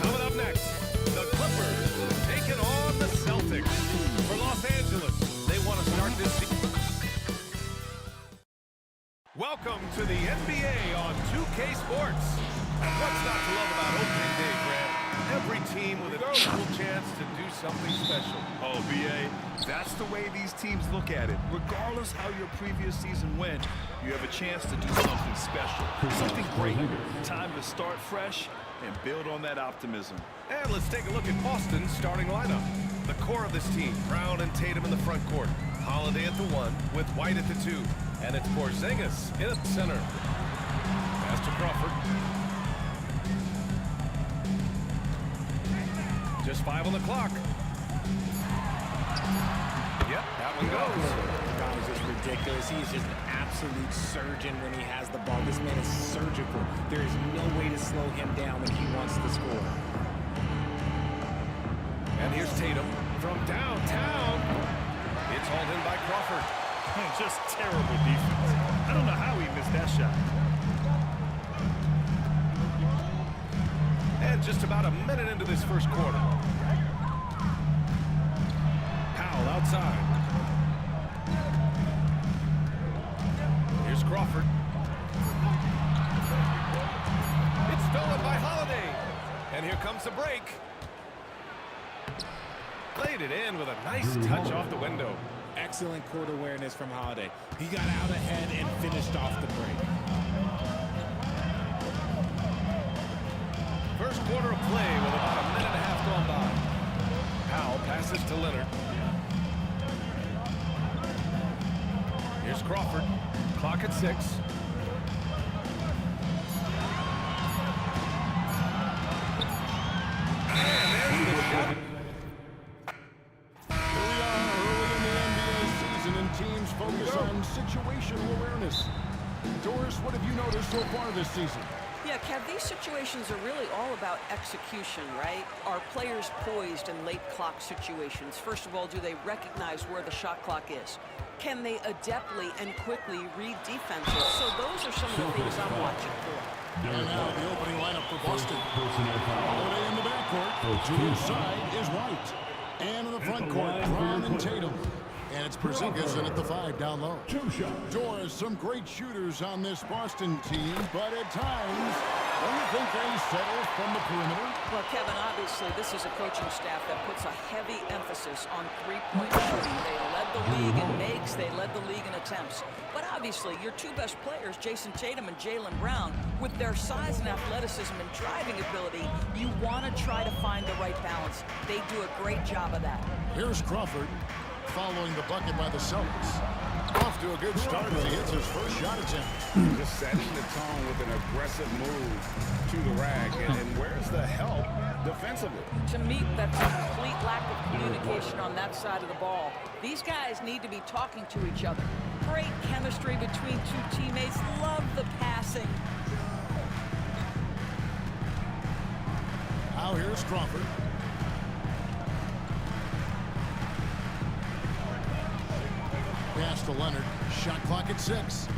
Coming up next, the Clippers taking on the Celtics. For Los Angeles, they want to start this season. Welcome to the NBA on 2K Sports. What's not to love about opening day, Grant? Every team with an equal chance to do something special. Oh, BA, that's the way these teams look at it. Regardless how your previous season went, you have a chance to do something special, something great. Time to start fresh and build on that optimism. And let's take a look at Boston's starting lineup. The core of this team, Brown and Tatum in the front court. Holiday at the 1 with White at the 2. And it's Porzingis in the center. Pass to Crawford. Just 5 on the clock. Yep, that one goes. Guys, it's ridiculous. He's just an absolute surgeon when he has the ball. This man is surgical. There is no way to slow him down when he wants to score. And here's Tatum from downtown. It's hauled in by Crawford. Just terrible defense. I don't know how he missed that shot. And just about a minute into this first quarter. Powell outside. Here's Crawford. It's stolen by Holiday. And here comes the break. Played it in with a nice touch off the window. Excellent court awareness from Holiday. He got out ahead and finished off the break. First quarter of play with about a minute and a half gone by. Powell passes to Leonard. Here's Crawford. Clock at 6. And there's the shot. Teams focus on situational awareness. Doris, what have you noticed so far this season? Yeah, Kev, these situations are really all about execution, right? Are players poised in late clock situations? First of all, do they recognize where the shot clock is? Can they adeptly and quickly read defenses? So those are some of the things I'm watching for. And now the opening lineup for Boston. Holiday in the backcourt. To his side is White. And in the front court, Brown and Tatum. And it's Porzingis in at the 5 down low. Doris, some great shooters on this Boston team, but at times, don't you think they settle from the perimeter? Well, Kevin, obviously, this is a coaching staff that puts a heavy emphasis on three-point shooting. They led the league in makes. They led the league in attempts. But obviously, your two best players, Jason Tatum and Jaylen Brown, with their size and athleticism and driving ability, you want to try to find the right balance. They do a great job of that. Here's Crawford. Following the bucket by the Celtics. Off to a good start as he hits his first shot attempt. Just setting the tone with an aggressive move to the rack. And where's the help defensively? To me, that's a complete lack of communication on that side of the ball. These guys need to be talking to each other. Great chemistry between two teammates. Love the passing. Now here's Crawford. Pass to Leonard. Shot clock at 6. The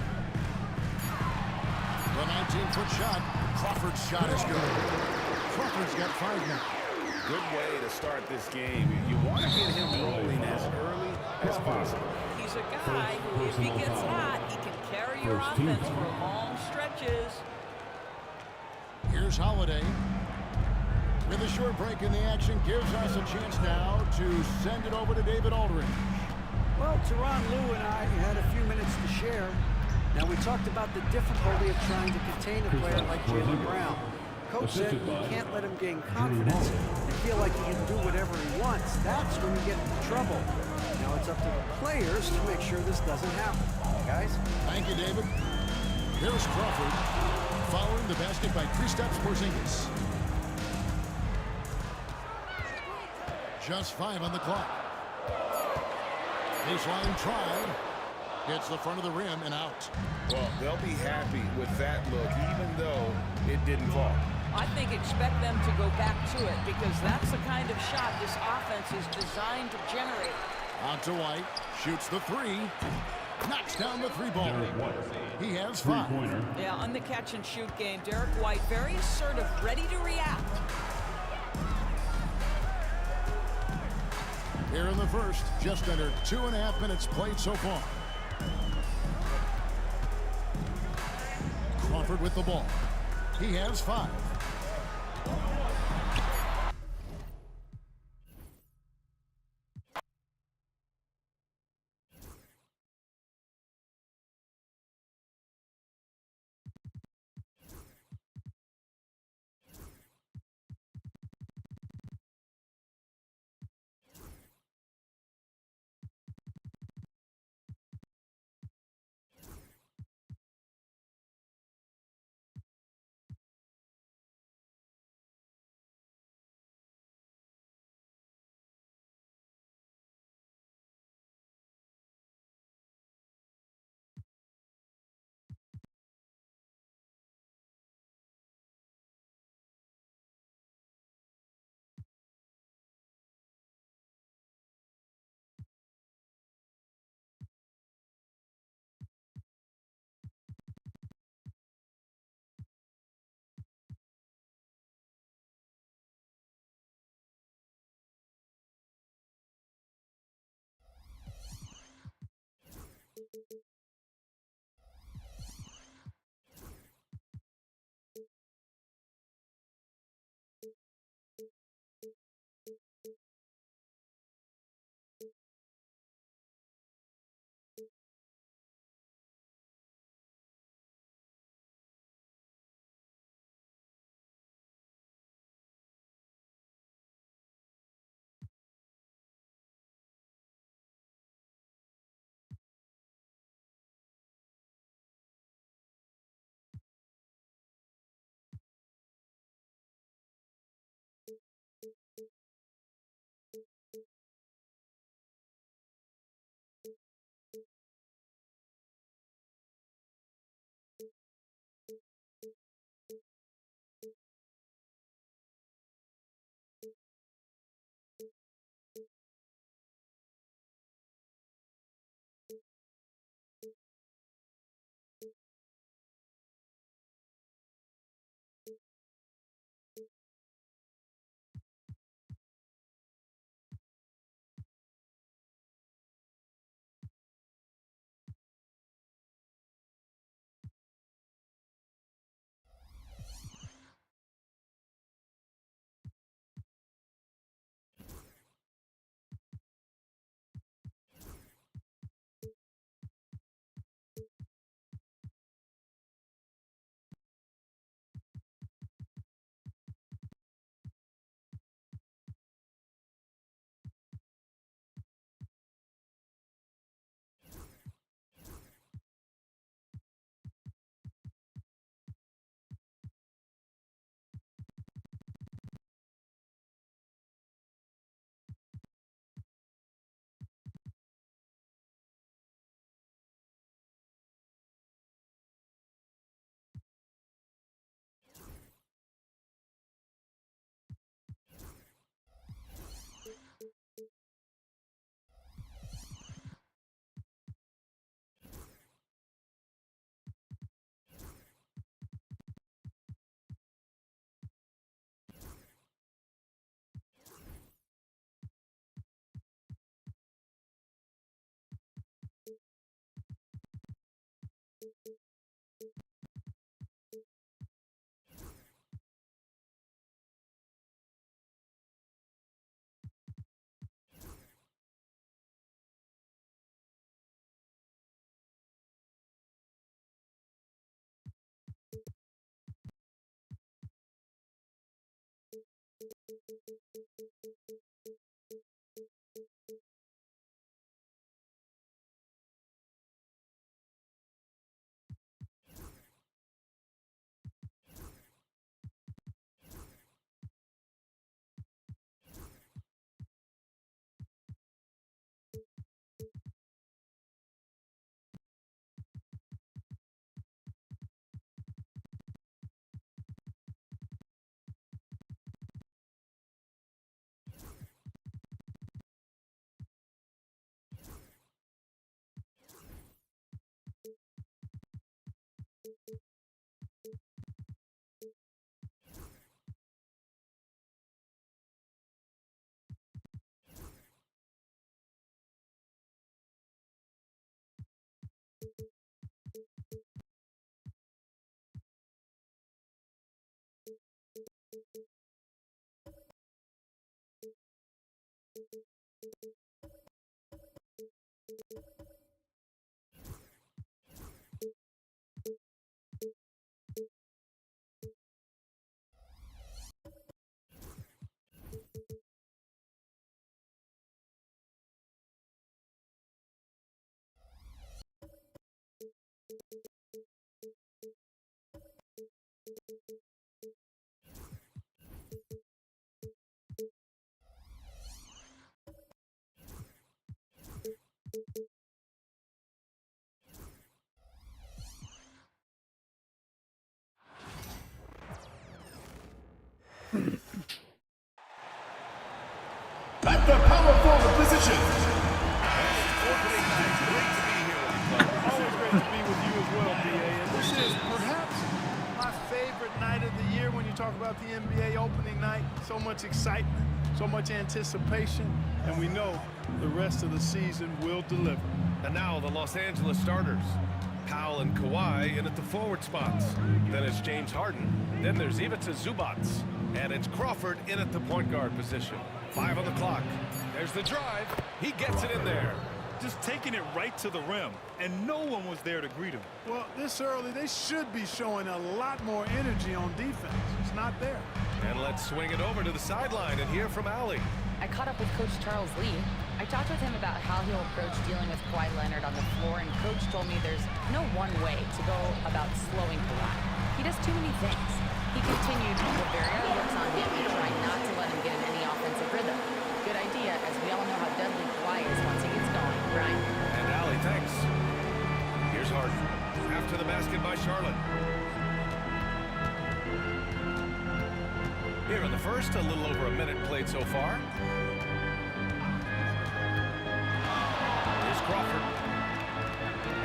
19-foot shot. Crawford's shot is good. Crawford's got 5 now. Good way to start this game. You want to get him rolling as early as possible. He's a guy who, if he gets hot, he can carry your offense for long stretches. Here's Holiday. And the short break in the action gives us a chance now to send it over to David Aldridge. Well, Teron, Lou, and I had a few minutes to share. Now, we talked about the difficulty of trying to contain a player like Jaylen Brown. Coach said you can't let him gain confidence and feel like he can do whatever he wants. That's when you get into trouble. Now it's up to the players to make sure this doesn't happen. Guys? Thank you, David. Here's Crawford, following the basket by Kristaps Porzingis. Just 5 on the clock. Baseline tried. Hits the front of the rim and out. Well, they'll be happy with that look, even though it didn't fall. I think expect them to go back to it because that's the kind of shot this offense is designed to generate. On to White. Shoots the 3. Knocks down the 3 ball. He has 5. Yeah, on the catch and shoot game, Derek White very assertive, ready to react. Here in the first, just under 2.5 minutes played so far. Crawford with the ball. He has 5. At the power forward position. Opening night. Great to be here with you, Clark. Always great to be with you as well, BA. And this is perhaps my favorite night of the year when you talk about the NBA opening night. So much excitement, so much anticipation, and we know the rest of the season will deliver. And now the Los Angeles starters. Powell and Kawhi in at the forward spots. Then it's James Harden. Then there's Ivica Zubac. And it's Crawford in at the point guard position. 5 on the clock. There's the drive. He gets it in there. Just taking it right to the rim, and no one was there to greet him. Well, this early, they should be showing a lot more energy on defense. It's not there. And let's swing it over to the sideline and hear from Allie. I caught up with Coach Charles Lee. I talked with him about how he'll approach dealing with Kawhi Leonard on the floor, and Coach told me there's no one way to go about slowing Kawhi. He does too many things. He continued to put various looks on him and try not to let him get in any offensive rhythm. Good idea, as we all know how deadly Kawhi is once he gets going, Brian. And Allie, thanks. Here's Harden. After the basket by Charlotte. Here in the first, a little over a minute played so far. Here's Crawford.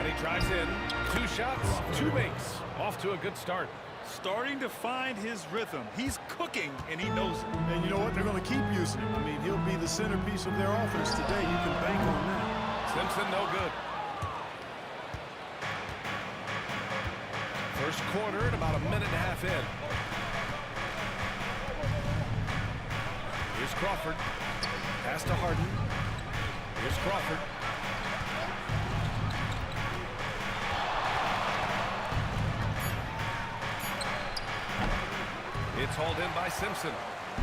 And he drives in. 2 shots, 2 makes. Off to a good start. Starting to find his rhythm. He's cooking, and he knows it. And you know what? They're going to keep using him. I mean, he'll be the centerpiece of their offense today. You can bank on that. Simpson, no good. First quarter and about a minute and a half in. Here's Crawford. Pass to Harden. Here's Crawford. It's hauled in by Simpson.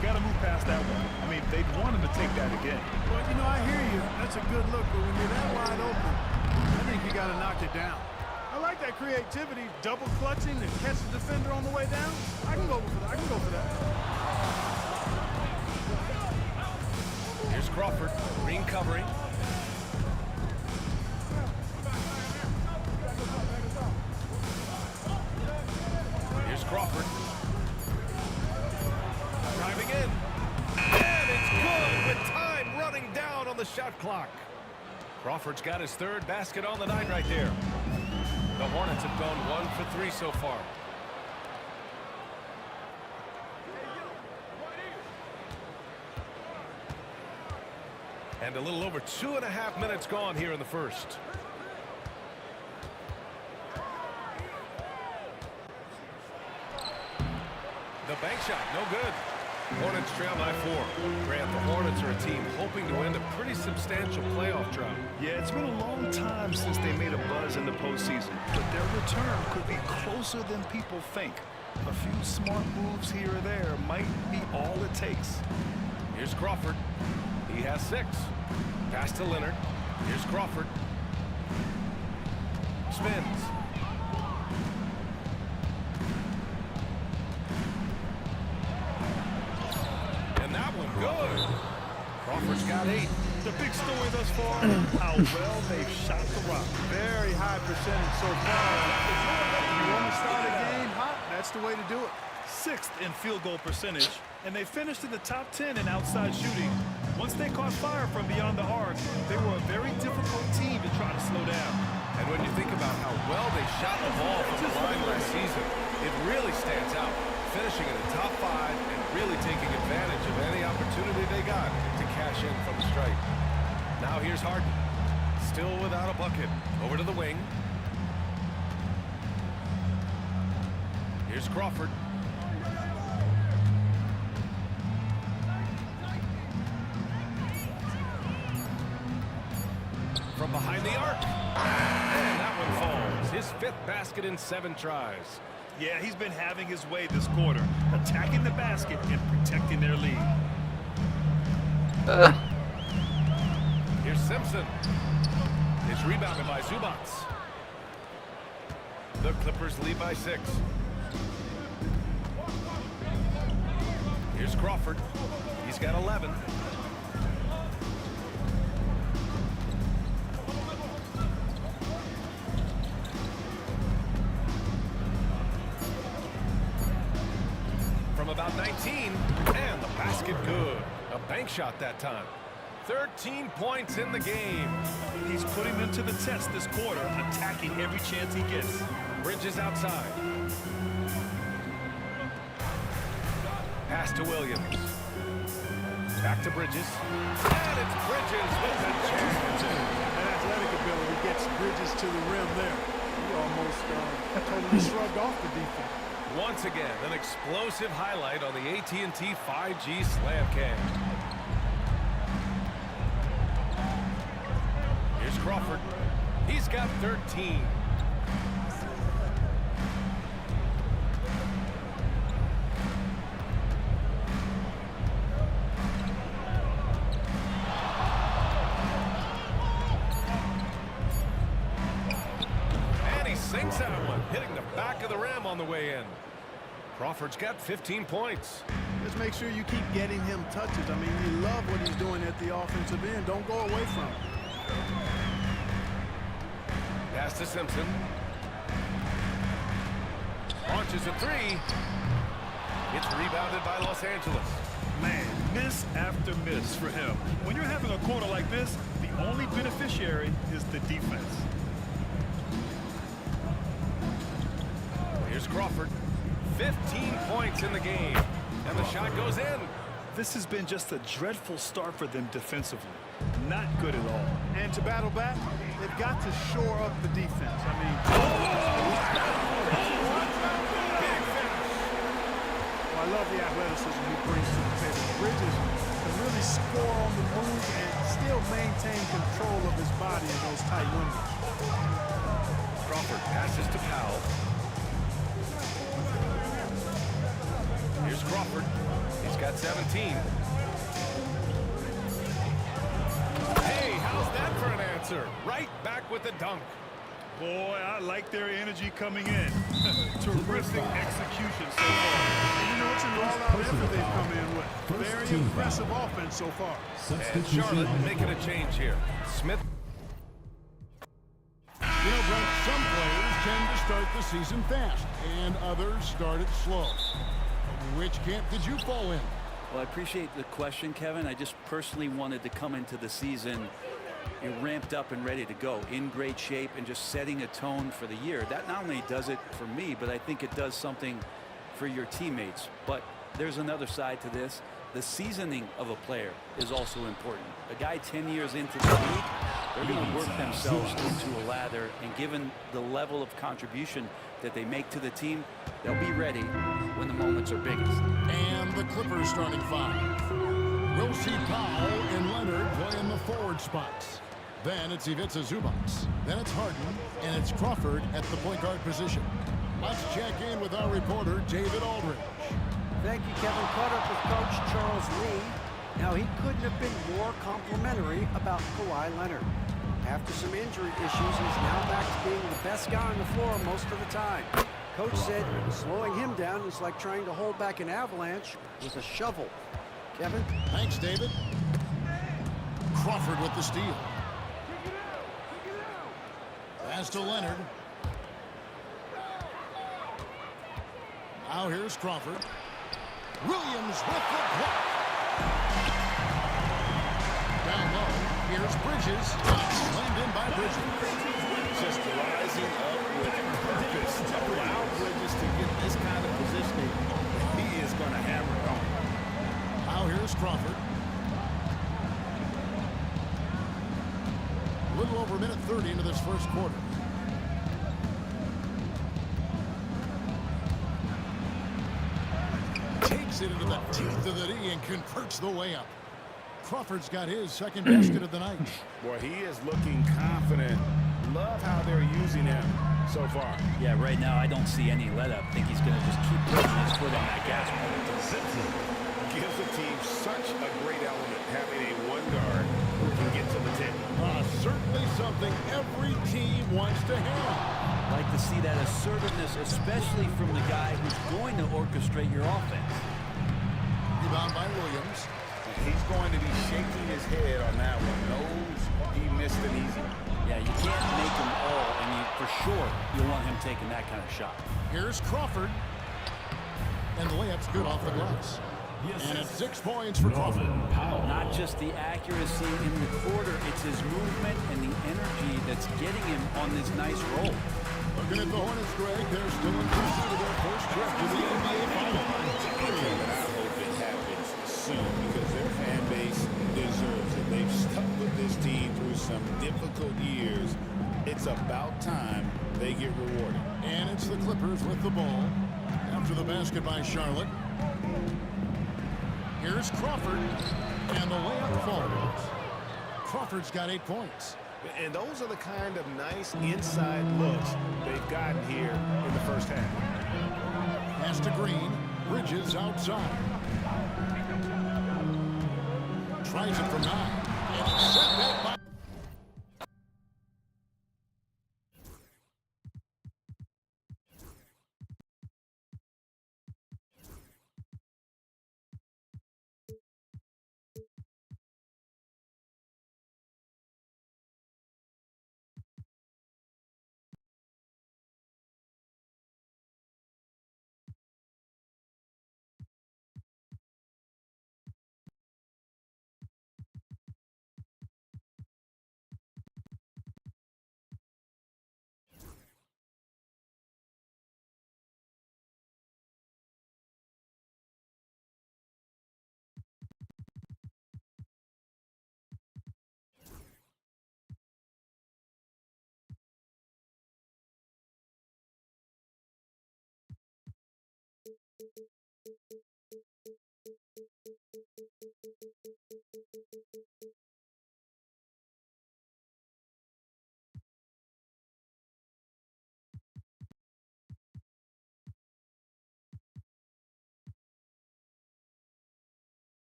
Got to move past that one. I mean, they'd want him to take that again. Well, you know, I hear you. That's a good look, but when you're that wide open, I think you got to knock it down. I like that creativity, double clutching and catch the defender on the way down. I can go for that. Here's Crawford. Green covering. Here's Crawford. Driving in. And it's good with time running down on the shot clock. Crawford's got his 3rd basket on the night right there. The Hornets have gone 1 for 3 so far. And a little over 2.5 minutes gone here in the first. The bank shot, no good. Hornets trail by 4. Grant, the Hornets are a team hoping to end a pretty substantial playoff drought. Yeah, it's been a long time since they made a buzz in the postseason, but their return could be closer than people think. A few smart moves here or there might be all it takes. Here's Crawford. He has 6. Pass to Leonard. Here's Crawford. Spins. And that one good. Crawford's got 8. The big story thus far, how well they've shot the rock. Very high percentage so far. You want to start a game hot? That's the way to do it. 6th in field goal percentage, and they finished in the top 10 in outside shooting. Once they caught fire from beyond the arc, they were a very difficult team to try to slow down. And when you think about how well they shot the ball from the line last season, it really stands out, finishing in the top 5 and really taking advantage of any opportunity they got to cash in from the stripe. Now here's Harden, still without a bucket. Over to the wing. Here's Crawford. From behind the arc. And that one falls. His 5th basket in 7 tries. Yeah, he's been having his way this quarter, attacking the basket and protecting their lead. Here's Simpson. It's rebounded by Zubats. The Clippers lead by 6. Here's Crawford. He's got 11. From about 19, and the basket good. A bank shot that time. 13 points in the game. He's putting them to the test this quarter, attacking every chance he gets. Bridges outside. Pass to Williams. Back to Bridges. And it's Bridges with the chance. That athletic ability gets Bridges to the rim there. He almost totally shrugged off the defense. Once again, an explosive highlight on the AT&T 5G Slam Cam. Here's Crawford. He's got 13. And he sinks that one, hitting the back of the rim on the way in. Crawford's got 15 points. Just make sure you keep getting him touches. I mean, you love what he's doing at the offensive end. Don't go away from him. Pass to Simpson. Launches a 3. It's rebounded by Los Angeles. Man, miss after miss for him. When you're having a quarter like this, the only beneficiary is the defense. Here's Crawford. 15 points in the game. And the shot goes in. This has been just a dreadful start for them defensively. Not good at all. And to battle back, they've got to shore up the defense. I mean, I love the athleticism he brings to the table. Bridges can really score on the move and still maintain control of his body in those tight windows. Crawford passes to Powell. Here's Crawford. He's got 17. Hey, how's that for an answer? Right back with the dunk. Boy, I like their energy coming in. Terrific execution so far. And you know, it's an all-out effort they've come in with. Very impressive offense so far. And Charlotte making a change here. Smith. You know, Brent, some players tend to start the season fast, and others start it slow. Which camp did you fall in? Well, I appreciate the question, Kevin. I just personally wanted to come into the season ramped up and ready to go, in great shape, and just setting a tone for the year. That not only does it for me, but I think it does something for your teammates. But there's another side to this. The seasoning of a player is also important. A guy 10 years into the league, they're going to work themselves into a lather, and given the level of contribution that they make to the team, they'll be ready when the moments are biggest. And the Clippers starting 5. We'll see Powell and Leonard play in the forward spots. Then it's Ivica Zubac. Then it's Harden, and it's Crawford at the point guard position. Let's check in with our reporter, David Aldridge. Thank you, Kevin. Caught up with Coach Charles Lee. Now, he couldn't have been more complimentary about Kawhi Leonard. After some injury issues, he's now back to being the best guy on the floor most of the time. Coach said slowing him down is like trying to hold back an avalanche with a shovel. Kevin? Thanks, David. Crawford with the steal. Pass to Leonard. Now here's Crawford. Williams with the block. Down low. Here's Bridges. Slammed in by Bridges. Just rising up with purpose to allow Bridges to get this kind of positioning. He is going to hammer it home. Now here's Crawford. A little over a minute 30 into this first quarter. Takes it into the teeth of the D and converts the way up. Crawford's got his second basket of the night. Boy, he is looking confident. Love how they're using him so far. Yeah, right now I don't see any let up. I think he's going to just keep putting his foot on that gas pedal. Gives the team such a great element having a one guard who can get to the tip. Certainly something every team wants to have. Like to see that assertiveness, especially from the guy who's going to orchestrate your offense. Rebound by Williams. He's going to be shaking his head on that one. Knows he missed an easy one. Yeah, you can't make them all. I mean, for sure, you want him taking that kind of shot. Here's Crawford. And the layup's good off the glass. And it's 6 points for Crawford. Not just the accuracy in the quarter, it's his movement and the energy that's getting him on this nice roll. Looking at the Hornets, Greg, they're still in pursuit of their first trip to the NBA Finals. I hope it happens soon because their fan base deserves it. They've stuck with this team through some difficult years. It's about time they get rewarded. And it's the Clippers with the ball. After the basket by Charlotte. Here's Crawford. And the layup falls. Crawford's got 8 points. And those are the kind of nice inside looks they've gotten here in the first half. Pass to Green. Bridges outside. Tries it from 9. And it's set back by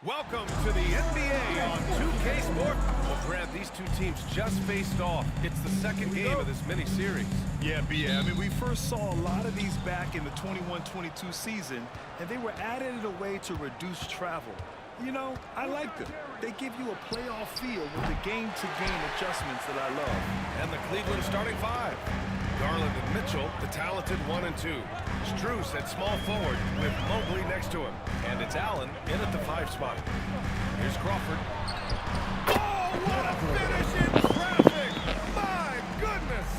Welcome to the NBA on 2K Sport. Well, Grant, these two teams just faced off. It's the second game of this mini-series. Yeah, B.A. I mean, we first saw a lot of these back in the 21-22 season, and they were added in a way to reduce travel. You know, I like them. They give you a playoff feel with the game-to-game adjustments that I love. And the Cleveland starting five. Garland and Mitchell, the talented 1 and 2. Strus at small forward with Mobley next to him. And it's Allen in at the 5 spot. Here's Crawford. Oh, what a finish in traffic! My goodness!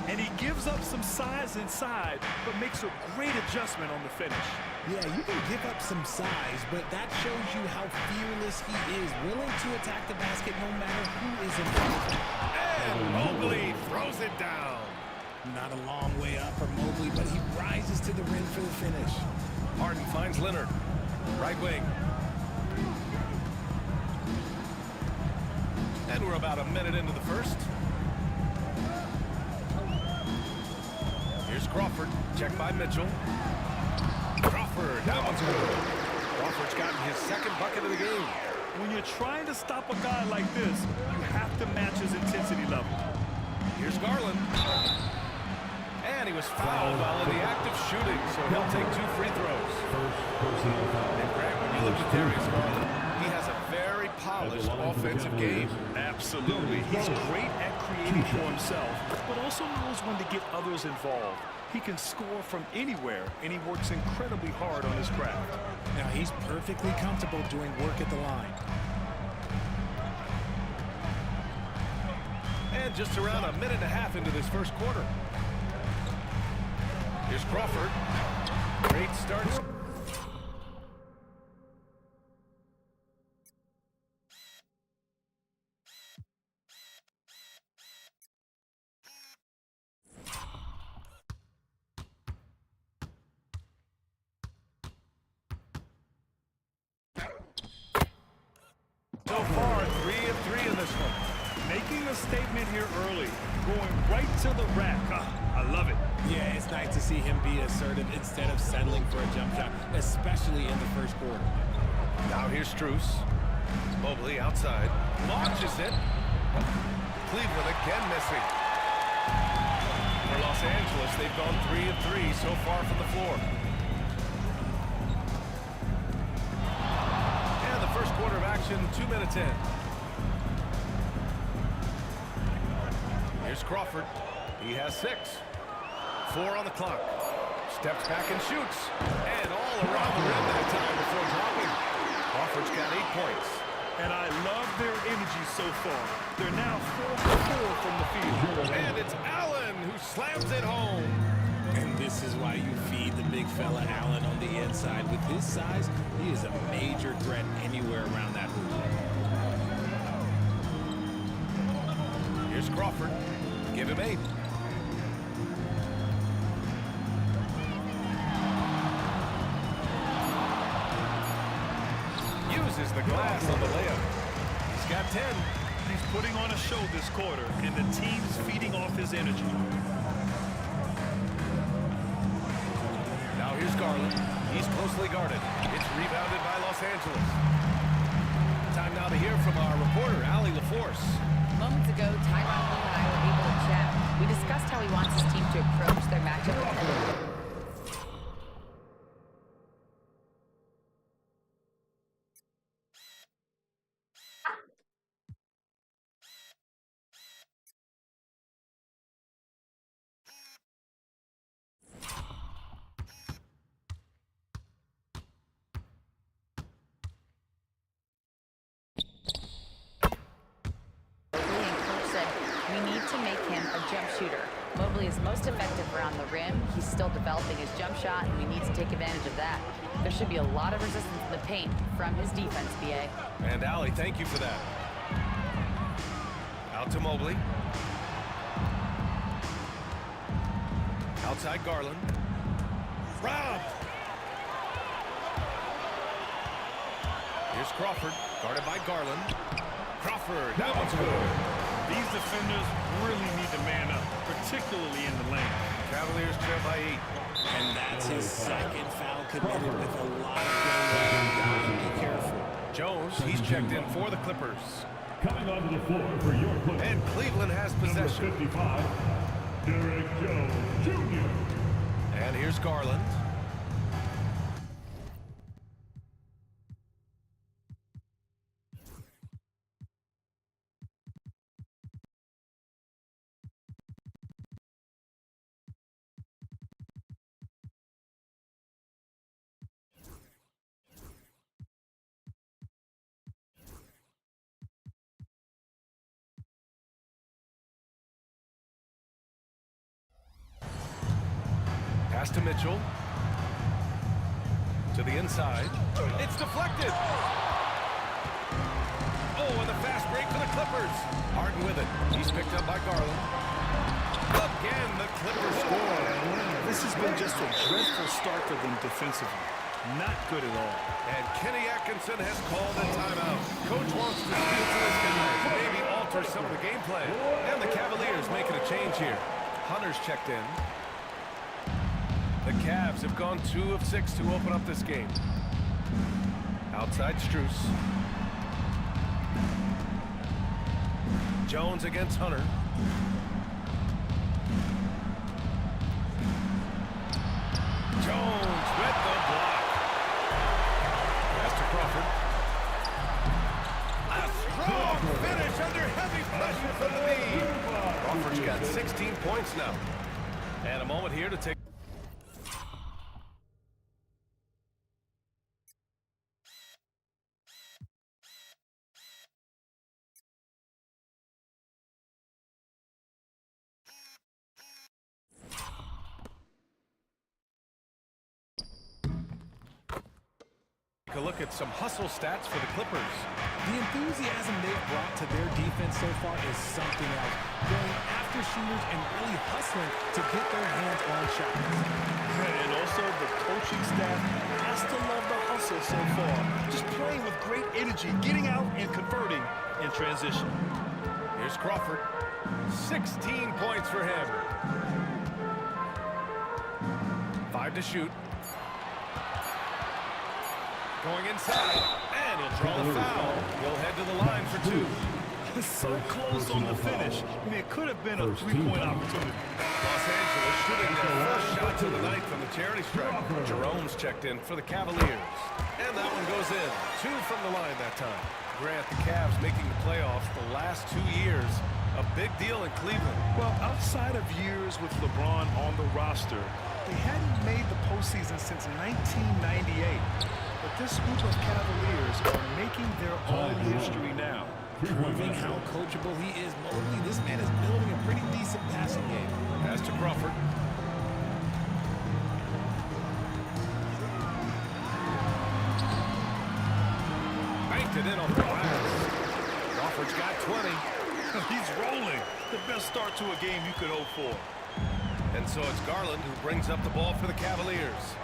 And he gives up some size inside, but makes a great adjustment on the finish. Yeah, you can give up some size, but that shows you how fearless he is, willing to attack the basket no matter who is in front of him. And Mobley throws it down. Not a long way up for Mobley, but he rises to the rim for the finish. Harden finds Leonard. Right wing. And we're about a minute into the first. Here's Crawford. Checked by Mitchell. Crawford. That one's good. Crawford's gotten his second bucket of the game. When you're trying to stop a guy like this, you have to match his intensity level. Here's Garland. And he was fouled while in the act of shooting, so he'll take 2 free throws. And Grant, when you look at Darius Garland, he has a very polished offensive game. Absolutely. He's great at creating for himself, but also knows when to get others involved. He can score from anywhere, and he works incredibly hard on his craft. Now he's perfectly comfortable doing work at the line. And just around a minute and a half into this first quarter. Here's Crawford. Great start. So far, 3 of 3 in this one. Making a statement here early, going right to the rack. I love it. Yeah, it's nice to see him be assertive instead of settling for a jump shot, especially in the first quarter. Now here's Strus. Mobley outside. Launches it. Cleveland again missing. For Los Angeles, they've gone 3 of 3 so far from the floor. And the first quarter of action, 2 minutes in. Here's Crawford. He has 6. 4 on the clock. Steps back and shoots. And all around the rim that time before dropping. Crawford's got 8 points. And I love their energy so far. They're now 4 for 4 from the field. And it's Allen who slams it home. And this is why you feed the big fella Allen on the inside. With his size, he is a major threat anywhere around that hoop. Here's Crawford. Give him 8. Uses the glass on the layup. He's got 10. He's putting on a show this quarter, and the team's feeding off his energy. Now here's Garland. He's closely guarded. It's rebounded by Los Angeles. Time now to hear from our reporter, Allie LaForce. Moments ago, Tyronn Lue and I were able to chat. We discussed how he wants his team to approach their matchup. We need to make him a jump shooter. Mobley is most effective around the rim. He's still developing his jump shot, and we need to take advantage of that. There should be a lot of resistance in the paint from his defense, BA. And Allie, thank you for that. Out to Mobley. Outside Garland. Robbed. Here's Crawford, guarded by Garland. Crawford, that one's good. These defenders really need to man up, particularly in the lane. Cavaliers trail by 8. And that's his second foul committed with a lot of going. Be careful. Jones, he's checked in for the Clippers. Coming onto the floor for your Clippers. And Cleveland has possession. Number 55, Derek Jones Jr. And here's Garland. Pass to Mitchell. To the inside. It's deflected. Oh, and the fast break for the Clippers. Harden with it. He's picked up by Garland. Again, the Clippers score. This has been just a dreadful start for them defensively. Not good at all. And Kenny Atkinson has called a timeout. Coach wants to speak to this guy, maybe alter some of the gameplay. And the Cavaliers making a change here. Hunter's checked in. The Cavs have gone 2 of 6 to open up this game. Outside Strus. Jones against Hunter. Jones with the block. Pass to Crawford. A strong finish under heavy pressure from the lead. Crawford's got 16 points now. And a moment here to take. A look at some hustle stats for the Clippers. The enthusiasm they've brought to their defense so far is something else. Going after shooters and really hustling to get their hands on shots. And also the coaching staff has to love the hustle so far. Just playing with great energy, getting out and converting in transition. Here's Crawford. 16 points for him. 5 to shoot. Going inside, and he'll draw the foul. He'll head to the line for 2. So close on the finish. I mean, it could have been a three-point opportunity. Los Angeles shooting their first shots of the night from the charity stripe. Jerome's checked in for the Cavaliers. And that one goes in. 2 from the line that time. Grant, the Cavs making the playoffs the last 2 years. A big deal in Cleveland. Well, outside of years with LeBron on the roster, they hadn't made the postseason since 1998. But this group of Cavaliers are making their own history now. Proving how coachable he is. Mobley, this man is building a pretty decent passing game. Pass to Crawford. Banked it in on the glass. Crawford's got 20. He's rolling. The best start to a game you could hope for. And so it's Garland who brings up the ball for the Cavaliers.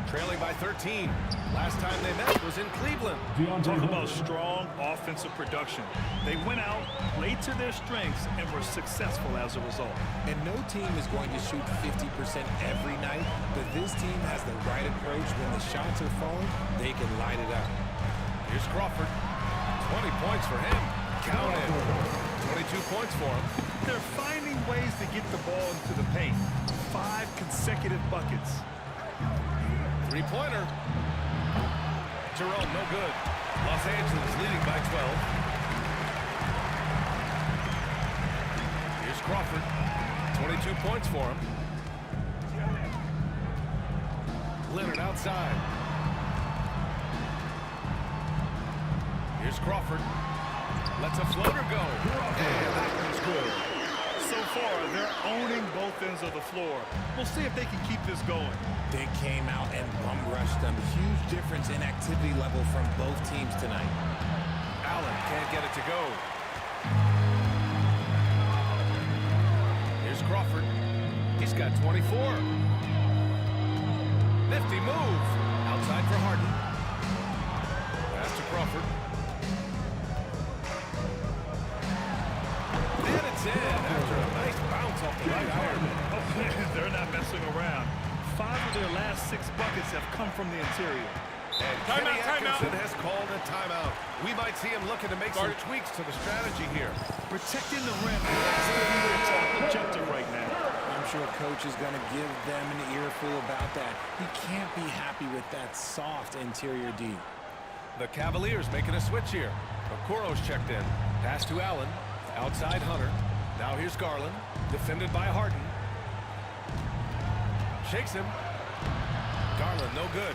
Trailing by 13. Last time they met was in Cleveland. Talk about strong offensive production. They went out, played to their strengths, and were successful as a result. And no team is going to shoot 50% every night, but this team has the right approach. When the shots are falling, they can light it up. Here's Crawford. 20 points for him. Count it. 22 points for him. They're finding ways to get the ball into the paint. 5 consecutive buckets. 3-pointer. Jerome, no good. Los Angeles leading by 12. Here's Crawford. 22 points for him. Leonard outside. Here's Crawford. Lets a floater go. And that one's good. So far, they're owning both ends of the floor. We'll see if they can keep this going. They came out and bum rushed them. Huge difference in activity level from both teams tonight. Allen can't get it to go. Here's Crawford. He's got 24. Nifty move. Outside for Harden. Pass to Crawford. And it's in after a nice bounce off the right iron. Oh, they're not messing around. 5 of their last 6 buckets have come from the interior. And Kenny Atkinson has called a timeout. We might see him looking to make some tweaks to the strategy here. Protecting the rim. That's going to be their top objective right now. I'm sure coach is going to give them an earful about that. He can't be happy with that soft interior D. The Cavaliers making a switch here. Okoro's checked in. Pass to Allen. Outside Hunter. Now here's Garland. Defended by Harden. Shakes him. Garland, no good.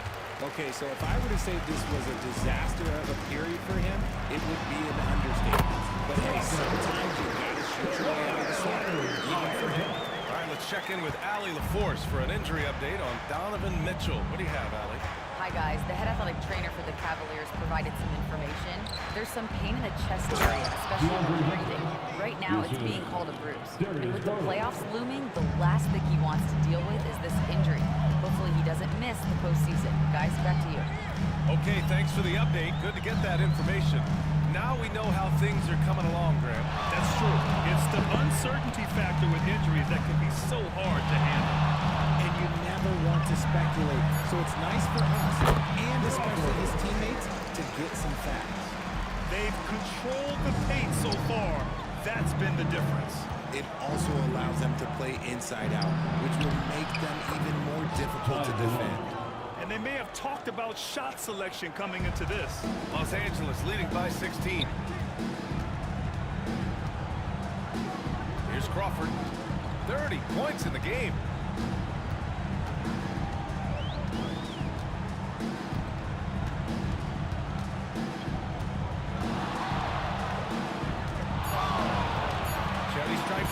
Okay, so if I were to say this was a disaster of a period for him, it would be an understatement. But hey, sometimes you gotta shoot your way out of the slump, even for him. All right, let's check in with Allie LaForce for an injury update on Donovan Mitchell. What do you have, Allie? Hi guys, the head athletic trainer for the Cavaliers provided some information. There's some pain in the chest area, especially when breathing. Right now, it's being called a bruise. And with the playoffs looming, the last thing he wants to deal with is this injury. Hopefully he doesn't miss the postseason. Guys, back to you. Okay, thanks for the update. Good to get that information. Now we know how things are coming along, Grant. That's true. It's the uncertainty factor with injuries that can be so hard to handle. And you never want to speculate. So it's nice for us, and especially his teammates, to get some facts. They've controlled the paint so far. That's been the difference. It also allows them to play inside out, which will make them even more difficult to defend. And they may have talked about shot selection coming into this. Los Angeles leading by 16. Here's Crawford. 30 points in the game.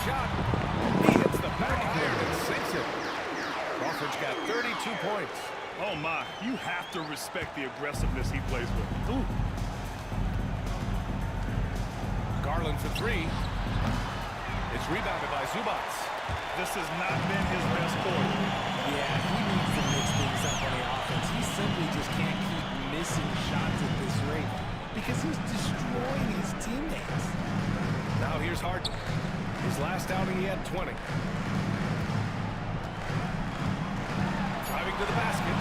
Shot. He hits the back iron and sinks it. Crawford's got 32 points. Oh my, you have to respect the aggressiveness he plays with. Ooh. Garland for 3. It's rebounded by Zubats. This has not been his best quarter. Yeah, he needs to mix things up on the offense. He simply just can't keep missing shots at this rate because he's destroying his teammates. Now here's Harden. His last outing, he had 20. Driving to the basket.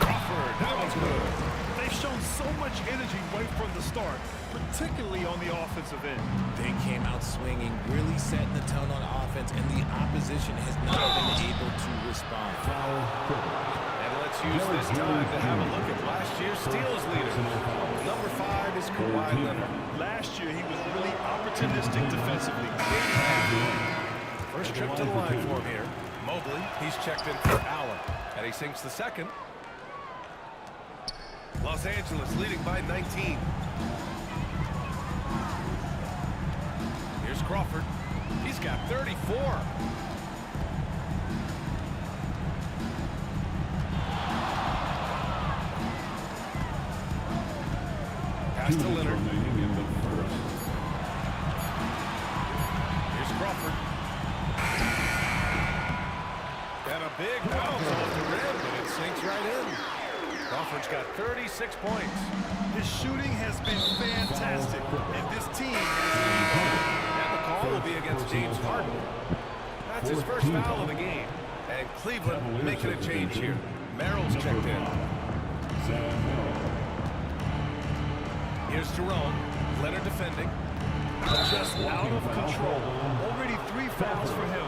Crawford, that one's good. They've shown so much energy right from the start, particularly on the offensive end. They came out swinging, really setting the tone on offense, and the opposition has not been able to respond. And let's use this time to have a look at last year's steals leader. Number 5 is Kawhi Leonard. Last year, he was really opportunistic defensively. First trip to the line for him here. Mobley, he's checked in for Allen. And he sinks the second. Los Angeles leading by 19. Here's Crawford. He's got 34. Pass to Leonard. Here's Crawford. And a big bounce off the rim, but it sinks right in. Crawford's got 36 points. His shooting has been fantastic, and this team has and the call will be against James Harden. That's his first foul of the game. And Cleveland making a change here. Merrill's checked in. Here's Jerome. Leonard defending. just out of control. Already 3 fouls for him.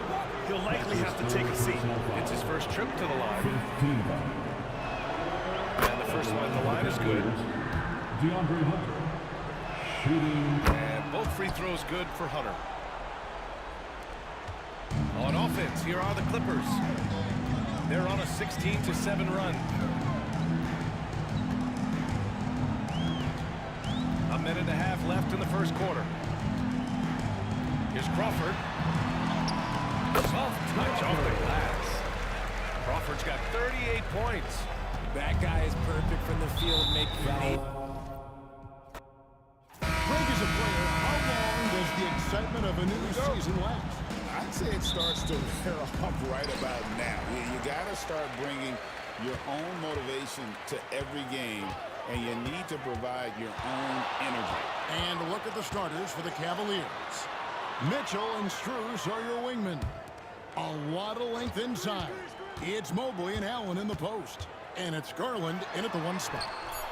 He'll likely have to take a seat. It's his first trip to the line. And the first one at the line is good. DeAndre Hunter. Shooting. And both free throws good for Hunter. On offense, here are the Clippers. They're on a 16-7 run. A minute and a half left in the first quarter. Here's Crawford. Soft touch off the glass. Crawford's got 38 points. That guy is perfect from the field, making me. Greg is a player. How long does the excitement of a new season last? I'd say it starts to wear off right about now. You got to start bringing your own motivation to every game, and you need to provide your own energy. And a look at the starters for the Cavaliers. Mitchell and Strus are your wingmen. A lot of length inside. It's Mobley and Allen in the post. And it's Garland in at the one spot.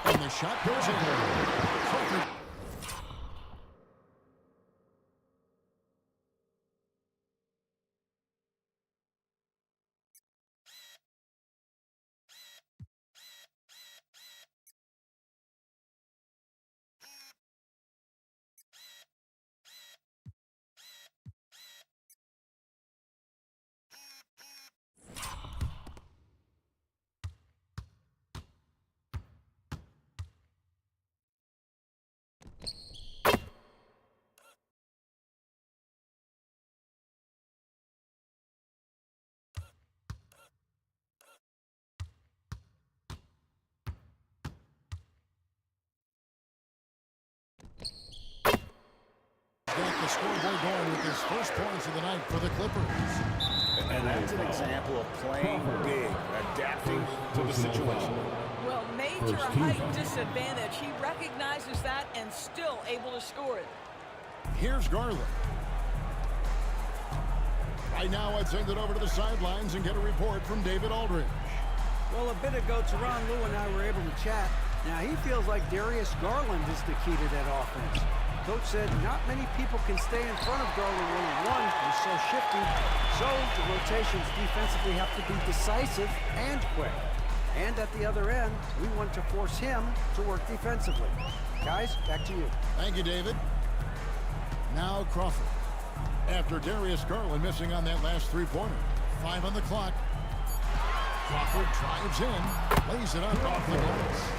And the shot goes in. Crawford. Got the scoreboard going with his first points of the night for the Clippers. And that's an example of playing big, adapting to the situation. Well, major height disadvantage. He recognizes that and still able to score it. Here's Garland. Right now, I'd send it over to the sidelines and get a report from David Aldridge. Well, a bit ago, Teron Lue and I were able to chat. Now, he feels like Darius Garland is the key to that offense. Coach said not many people can stay in front of Garland one-on-one. He's so shifty. So the rotations defensively have to be decisive and quick. And at the other end, we want to force him to work defensively. Guys, back to you. Thank you, David. Now Crawford. After Darius Garland missing on that last three-pointer. 5 on the clock. Crawford drives in, lays it up off the glass.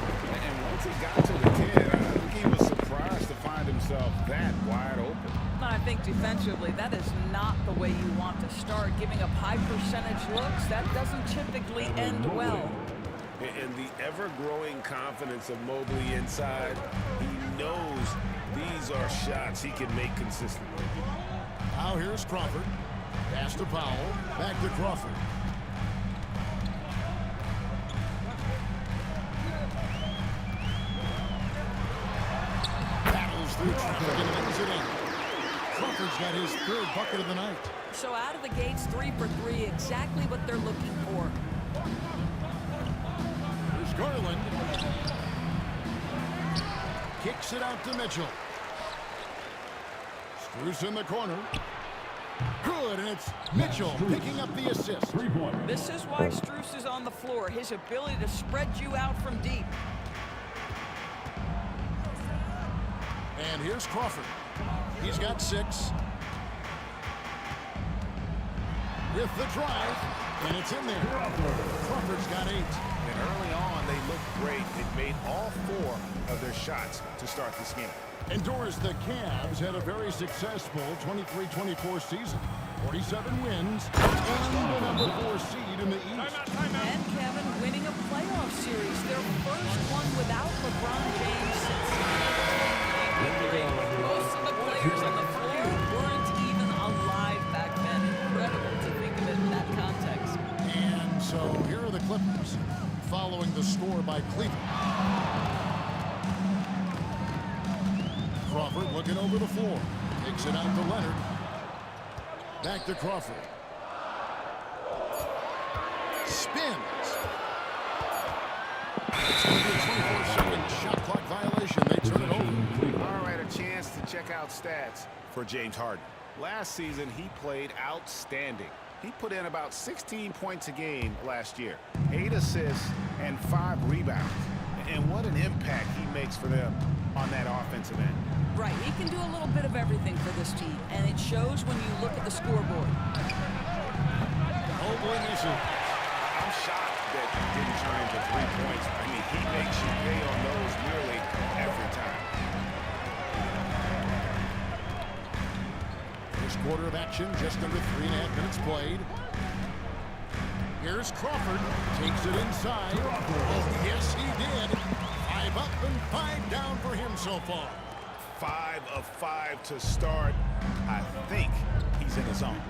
And once he got to the 10, I think he was surprised to find himself that wide open. I think defensively, that is not the way you want to start. Giving up high percentage looks, that doesn't typically end well. And the ever-growing confidence of Mobley inside, he knows these are shots he can make consistently. Now here's Crawford. Pass to Powell. Back to Crawford. Battles through traffic and lays it in. Crawford's got his third bucket of the night. So out of the gates, 3 for 3, exactly what they're looking for. Here's Garland. Kicks it out to Mitchell. Strus in the corner. Good, and it's Mitchell picking up the assist. 3-point. This is why Strus is on the floor. His ability to spread you out from deep. And here's Crawford. He's got 6. With the drive, and it's in there. Crawford's got 8. And early on, they looked great. They made all 4 of their shots to start this game. Endures the Cavs had a very successful 23-24 season. 47 wins and the number 4 seed in the East. And Kevin winning a playoff series. Their first one without LeBron James since 1993. Most of the players on the floor weren't even alive back then. Incredible to think of it in that context. And so here are the Clippers following the score by Cleveland. Crawford looking over the floor. Takes it out to Leonard. Back to Crawford. Spins. It's going to be a 24-second shot clock violation. They turn it over. All right, a chance to check out stats for James Harden. Last season, he played outstanding. He put in about 16 points a game last year, 8 assists and 5 rebounds. And what an impact he makes for them on that offensive end. Right, he can do a little bit of everything for this team, and it shows when you look at the scoreboard. Mobley misses. I'm shocked that he didn't turn into 3 points. I mean, he makes you pay on those nearly every time. First quarter of action, just under 3.5 minutes played. Here's Crawford. Takes it inside. Oh, yes, he did. 5 up and 5 down for him so far. 5 of 5 to start. I think he's in his zone.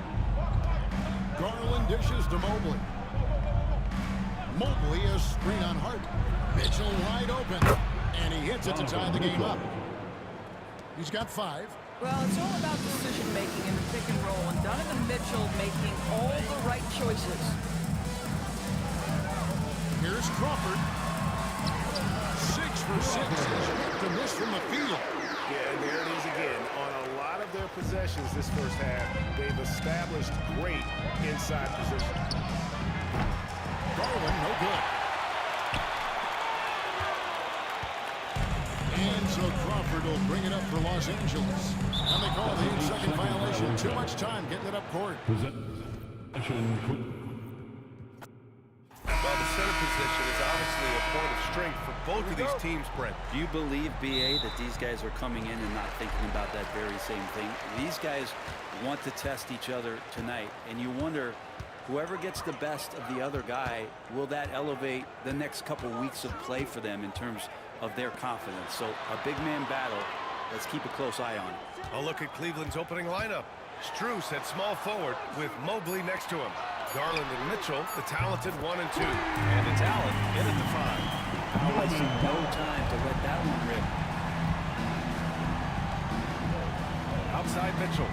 Garland dishes to Mobley. Mobley is screen on Hart. Mitchell wide open. And he hits it to tie the game up. He's got 5. Well, it's all about decision-making in the pick and roll, and Donovan Mitchell making all the right choices. Here's Crawford. 6 for 6. To miss from the field. Yeah, and there it is again. On a lot of their possessions this first half, they've established great inside position. Garland, no good. And so Crawford will bring it up for Los Angeles. And they call the 8-second violation. Too much time getting it up court. Well, the center position is obviously a point of strength for both of these teams, Brent. Do you believe, B.A., that these guys are coming in and not thinking about that very same thing? These guys want to test each other tonight, and you wonder, whoever gets the best of the other guy, will that elevate the next couple weeks of play for them in terms of their confidence? So a big man battle. Let's keep a close eye on it. A look at Cleveland's opening lineup. Strus at small forward with Mobley next to him. Garland and Mitchell, the talented 1 and 2. And it's Allen in at the 5. I see no time to let that one rip. Outside Mitchell.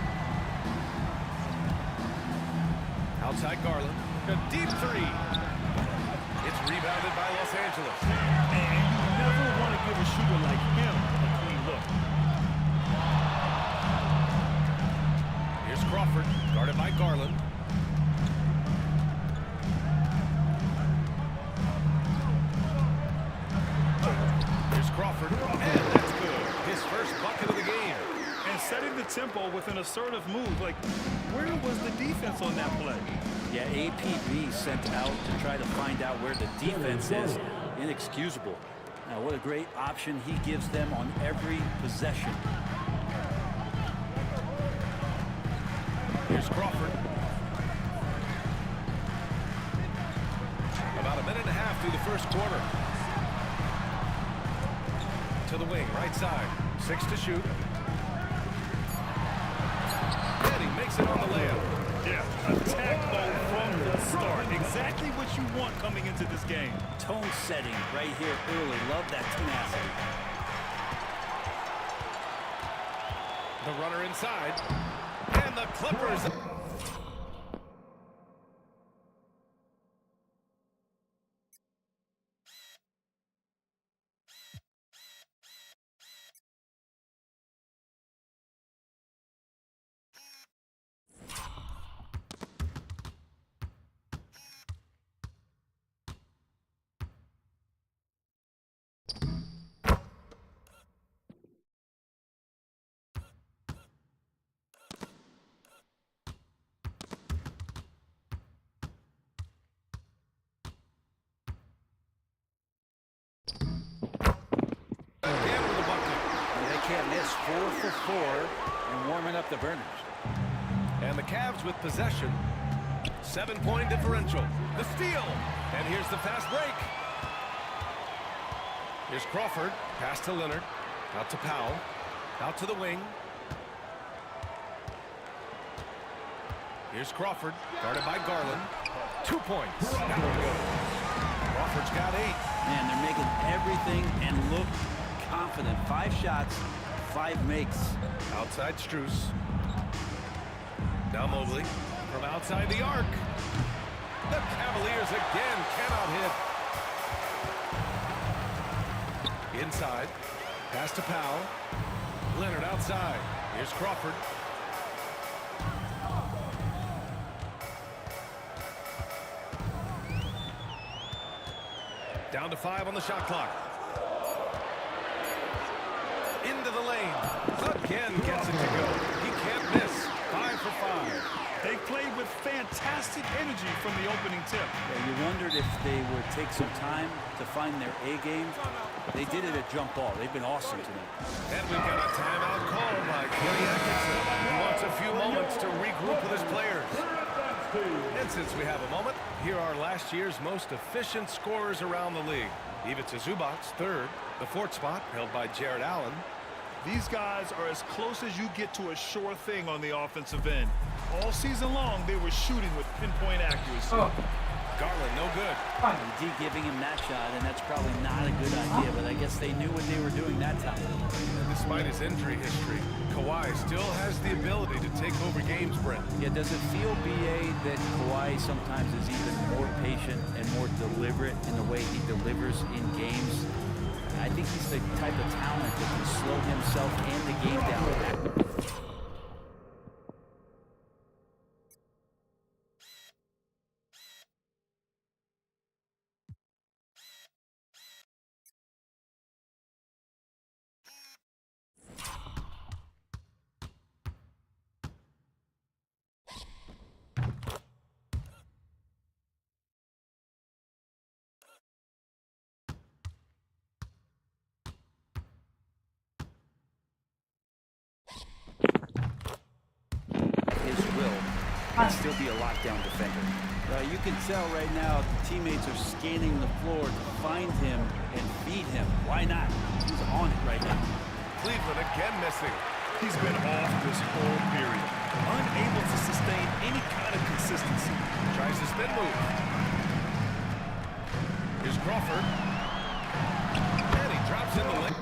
Outside Garland. A deep 3. It's rebounded by Los Angeles. And you never want to give a shooter like him a clean look. Here's Crawford, guarded by Garland. Here's Crawford, and that's good. His first bucket of the game. And setting the tempo with an assertive move. Like, where was the defense on that play? Yeah, APB sent out to try to find out where the defense is. Inexcusable. Now, what a great option he gives them on every possession. Here's Crawford. About a minute and a half through the first quarter. To the wing, right side. 6 to shoot. And he makes it on the layup. Yeah, attack mode from the start. Exactly what you want coming into this game. Tone setting right here early. Love that tenacity. The runner inside. And the Clippers. Again with a bucket. They can't miss. 4 for 4 and warming up the burners. And the Cavs with possession. 7-point differential. The steal. And here's the fast break. Here's Crawford. Pass to Leonard. Out to Powell. Out to the wing. Here's Crawford. Guarded by Garland. 2 points. That one goes. Crawford's got 8. Man, they're making everything and look confident. 5 shots, 5 makes. Outside Strus. Now Mobley from outside the arc. The Cavaliers again cannot hit. Inside. Pass to Powell. Leonard outside. Here's Crawford. Down to 5 on the shot clock. Into the lane. Again gets it to go. He can't miss. 5 for 5. They played with fantastic fantastic energy from the opening tip. Yeah, you wondered if they would take some time to find their A game. They did it at jump ball. They've been awesome tonight. And we've got a timeout called by Kenny Atkinson, who wants a few moments to regroup with his players. And since we have a moment, here are last year's most efficient scorers around the league. Ivica Zubac's third, the fourth spot held by Jared Allen. These guys are as close as you get to a sure thing on the offensive end. All season long, they were shooting with pinpoint accuracy. Garland, no good. D giving him that shot, and that's probably not a good idea, but I guess they knew what they were doing that time. And despite his injury history, Kawhi still has the ability to take over games, Brent. Yeah, does it feel, B.A., that Kawhi sometimes is even more patient and more deliberate in the way he delivers in games? I think he's the type of talent that can slow himself and the game down. Can still be a lockdown defender. You can tell right now teammates are scanning the floor to find him and feed him. Why not? He's on it right now. Cleveland again missing. He's been off this whole period, unable to sustain any kind of consistency. Tries a spin move. Here's Crawford. And he drops in the lane.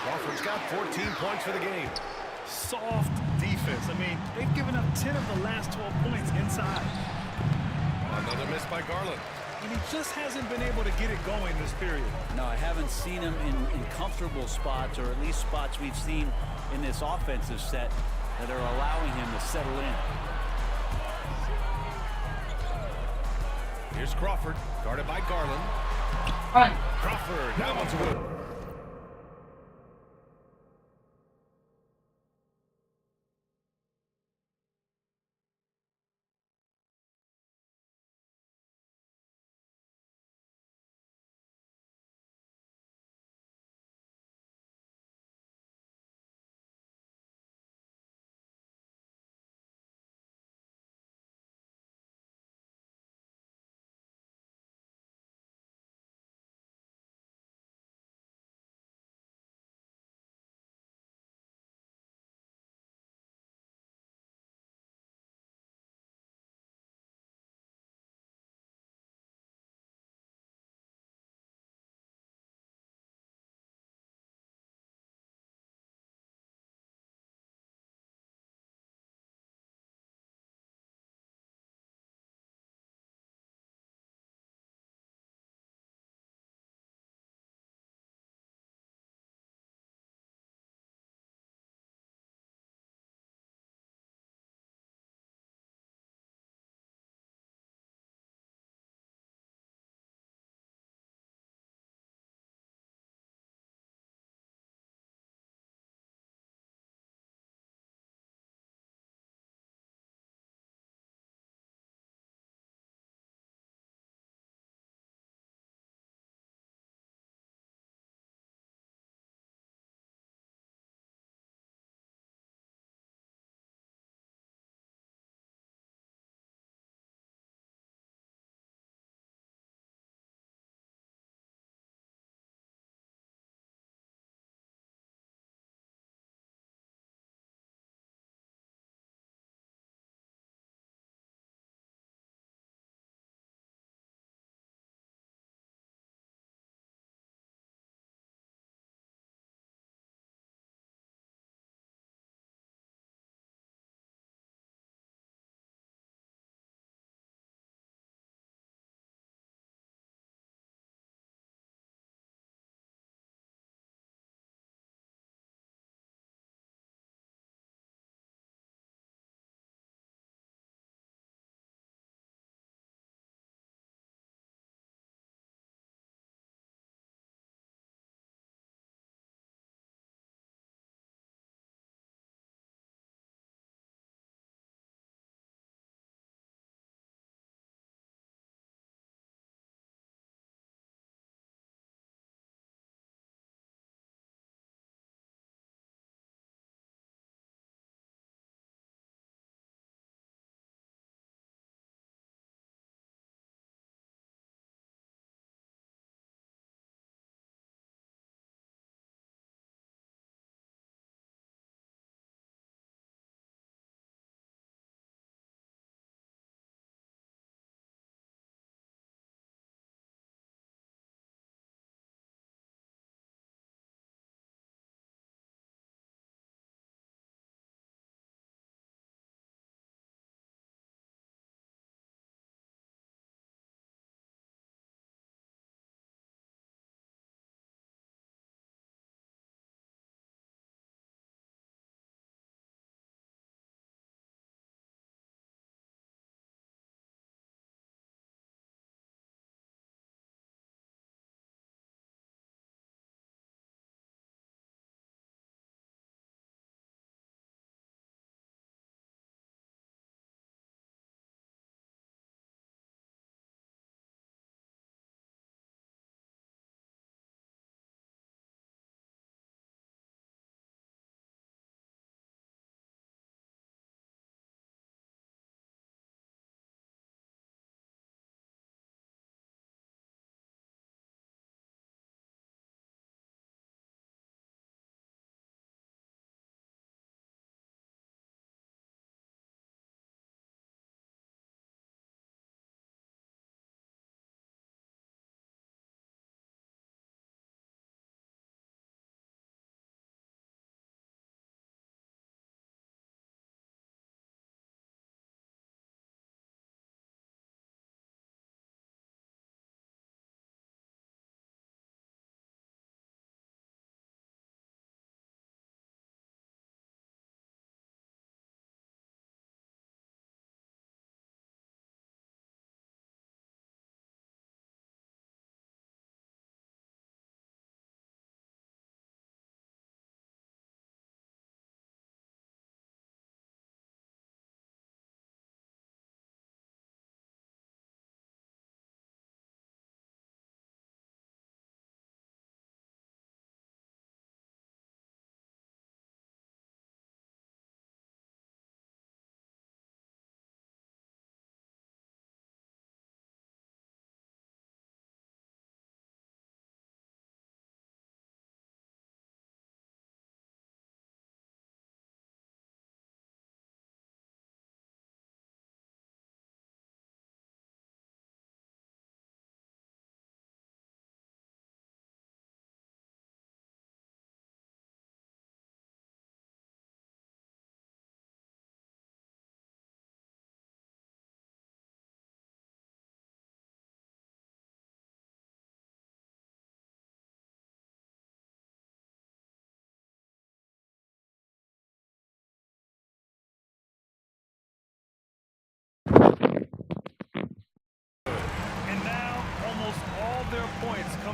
Crawford's got 14 points for the game. Soft defense. I mean, they've given up 10 of the last 12 points inside. Another miss by Garland. And he just hasn't been able to get it going this period. No, I haven't seen him in comfortable spots, or at least spots we've seen in this offensive set that are allowing him to settle in. Here's Crawford, guarded by Garland. Crawford, that one's good.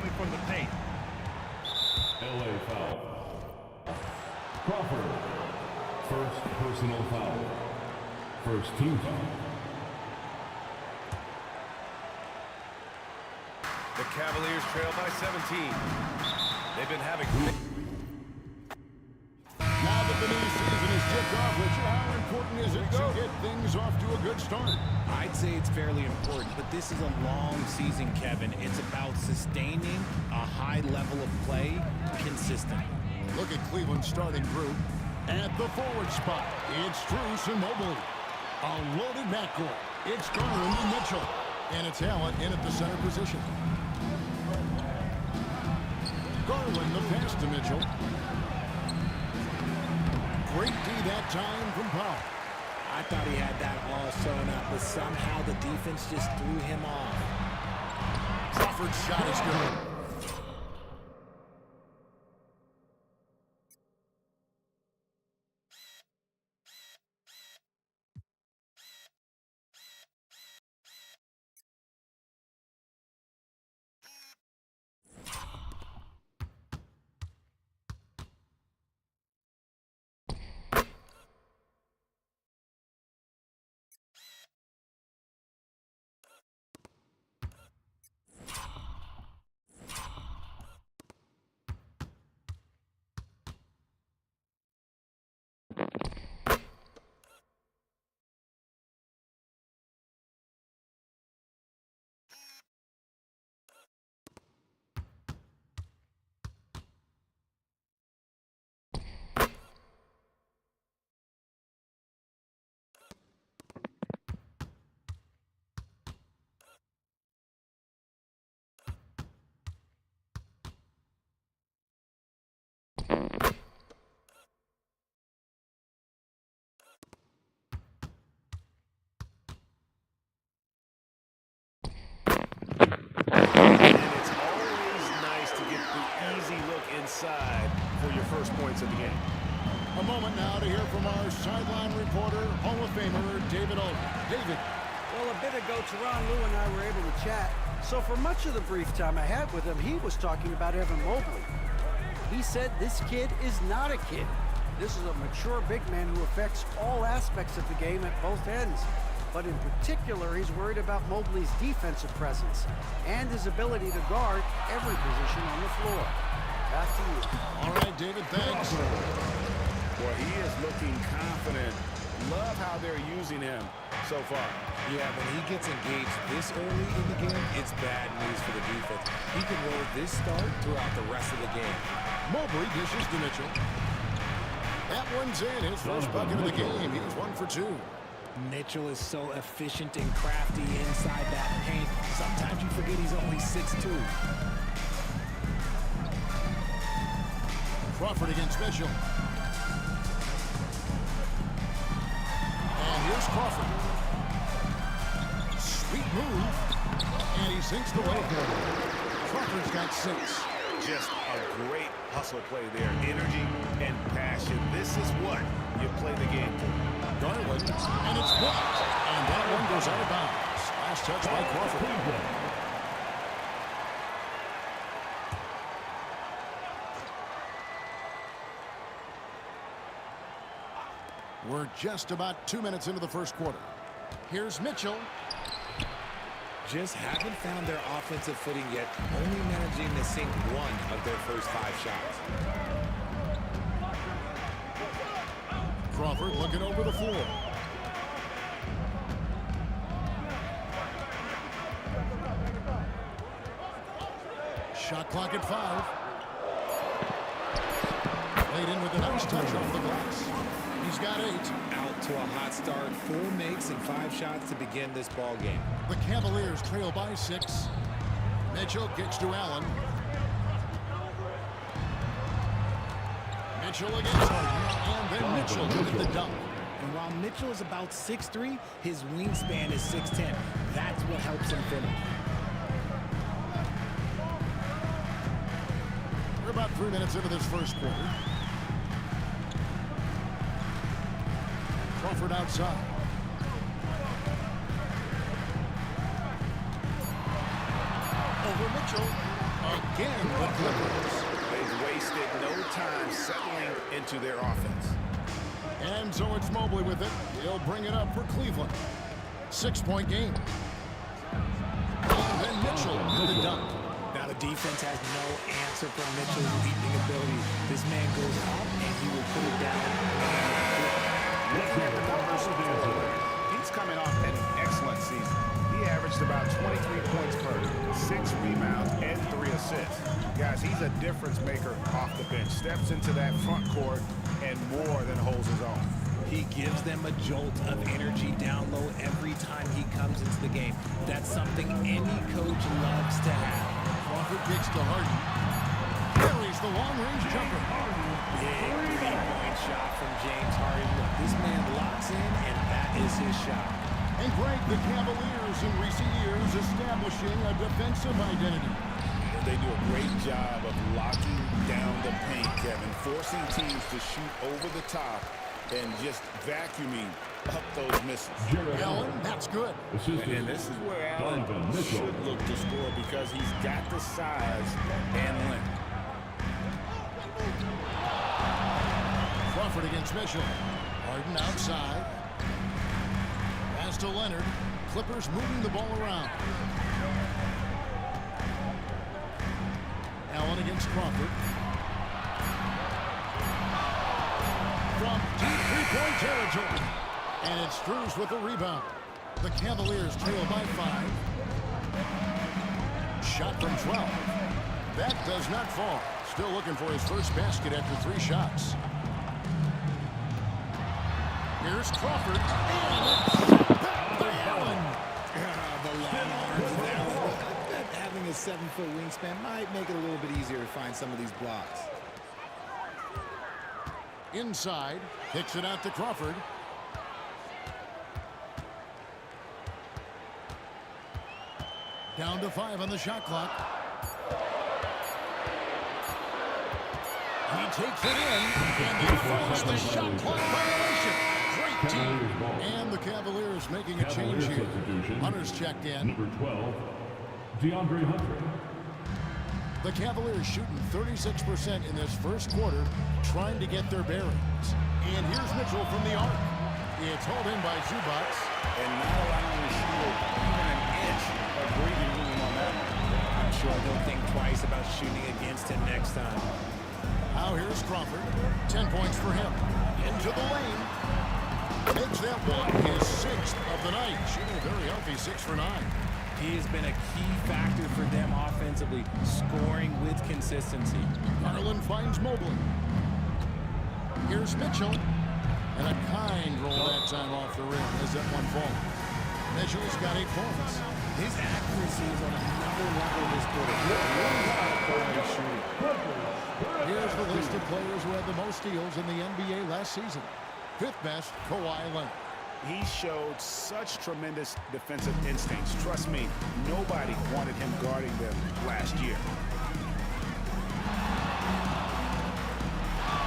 coming from the paint. LA foul. Crawford. First personal foul. First team foul. The Cavaliers trail by 17. They've been having... Now that the new season is kicked off, Richard, how important is it to get things off to a good start? I'd say it's fairly important, but this is a long season, Kevin. It's about sustaining a high level of play consistently. Look at Cleveland's starting group. At the forward spot, it's Strus and Mobley. A loaded backcourt. It's Garland and Mitchell. And it's Allen in at the center position. Garland the pass to Mitchell. Great D that time from Powell. I thought he had that all sewn up, but somehow the defense just threw him off. Crawford's shot is good. Inside for your first points of the game. A moment now to hear from our sideline reporter, Hall of Famer David Olden. David. Well, a bit ago, Teron Lou and I were able to chat. So for much of the brief time I had with him, he was talking about Evan Mobley. He said this kid is not a kid. This is a mature big man who affects all aspects of the game at both ends. But in particular, he's worried about Mobley's defensive presence and his ability to guard every position on the floor. Back to you. All right, David, thanks. Well, he is looking confident. Love how they're using him so far. Yeah, when he gets engaged this early in the game, it's bad news for the defense. He can roll this start throughout the rest of the game. Mobley dishes to Mitchell. That one's in. His first bucket of the game. He's 1 for 2. Mitchell is so efficient and crafty inside that paint. Sometimes you forget he's only 6'2". Crawford against Mitchell. And here's Crawford. Sweet move. And he sinks the leg. Crawford's got 6. Just a great hustle play there. Energy and passion. This is what you play the game for. Garland. And it's blocked. And that one goes out of bounds. Last touch by Crawford. We're just about 2 minutes into the first quarter. Here's Mitchell. Just haven't found their offensive footing yet, only managing to sink 1 of their first 5 shots. Crawford looking over the floor. Shot clock at 5. Laid in with a nice touch off the glass. He's got 8. Out to a hot start. 4 makes and 5 shots to begin this ball game. The Cavaliers trail by 6. Mitchell kicks to Allen. Mitchell against Harden, and then Mitchell with the dunk. And while Mitchell is about 6'3", his wingspan is 6'10". That's what helps him finish. We're about 3 minutes into this first quarter. Crawford outside. Over Mitchell. Again, the Clippers. They've wasted no time settling into their offense. And so it's Mobley with it. He'll bring it up for Cleveland. 6-point game. And then Mitchell with the dunk. Now the defense has no answer for Mitchell's leaping ability. This man goes up and he will put it down. Looking at the numbers, he's coming off an excellent season. He averaged about 23 points per, 6 rebounds, and 3 assists. Guys, he's a difference maker off the bench. Steps into that front court and more than holds his own. He gives them a jolt of energy down low every time he comes into the game. That's something any coach loves to have. Crawford kicks to Harden. Carries the long-range jumper. Big three-point shot from James Harden. Look, this man locks in, and that is his shot. And Greg, the Cavaliers in recent years establishing a defensive identity. They do a great job of locking down the paint, Kevin, forcing teams to shoot over the top and just vacuuming up those misses. Allen, that's good. And this is where Allen should look to score because he's got the size and length. Crawford against Mitchell. Harden outside. Pass to Leonard. Clippers moving the ball around. Allen against Crawford. From deep three-point territory. And it's Strus with the rebound. The Cavaliers trail by 5. Shot from 12. That does not fall. Still looking for his first basket after 3 shots. Here's Crawford. And it's back by Allen. The long arms of Allen. Having a 7-foot wingspan might make it a little bit easier to find some of these blocks. Inside. Kicks it out to Crawford. Down to 5 on the shot clock. He takes it in, and they force the shot clock violation. Great team. And the Cavaliers making a change here. Hunter's checked in. Number 12, DeAndre Hunter. The Cavaliers shooting 36% in this first quarter, trying to get their bearings. And here's Mitchell from the arc. It's hauled in by Zubac. And not allowing the shooter even an inch of breathing room on that one. I'm sure they'll think twice about shooting against him next time. Now here's Crawford. 10 points for him. Into the lane. Makes that one his 6th of the night. Shooting a very healthy 6 for 9. He has been a key factor for them offensively, scoring with consistency. Garland finds Mobley. Here's Mitchell. And a kind roll that time off the rim as that one falls. Mitchell's got 8 points. His accuracy is on another level this quarter. Really shooting. Here's the list of players who had the most steals in the NBA last season. 5th best, Kawhi Leonard. He showed such tremendous defensive instincts. Trust me, nobody wanted him guarding them last year.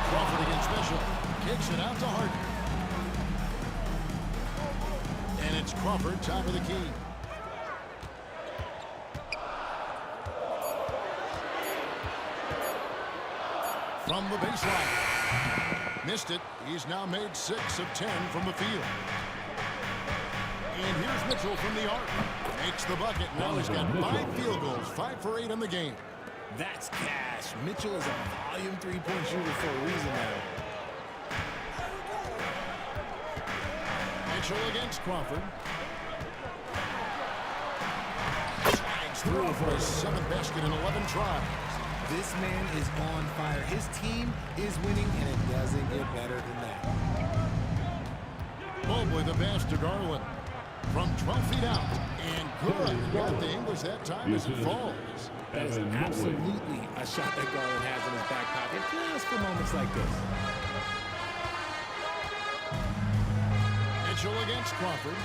Crawford against Mitchell. Kicks it out to Harden. And it's Crawford, top of the key. From the baseline. Missed it. He's now made 6 of 10 from the field. And here's Mitchell from the arc. Makes the bucket. Now he's got 5 field goals, 5 for 8 in the game. That's cash. Mitchell is a volume 3-point shooter for a reason now. Mitchell against Crawford. Slides through for his 7th basket in 11 tries. This man is on fire. His team is winning, and it doesn't get better than that. Mobley the pass to Garland. From 12 feet out. And good. Got the English that time as it falls. That is absolutely a shot that Garland has in his back pocket just for moments like this. Mitchell against Crawford.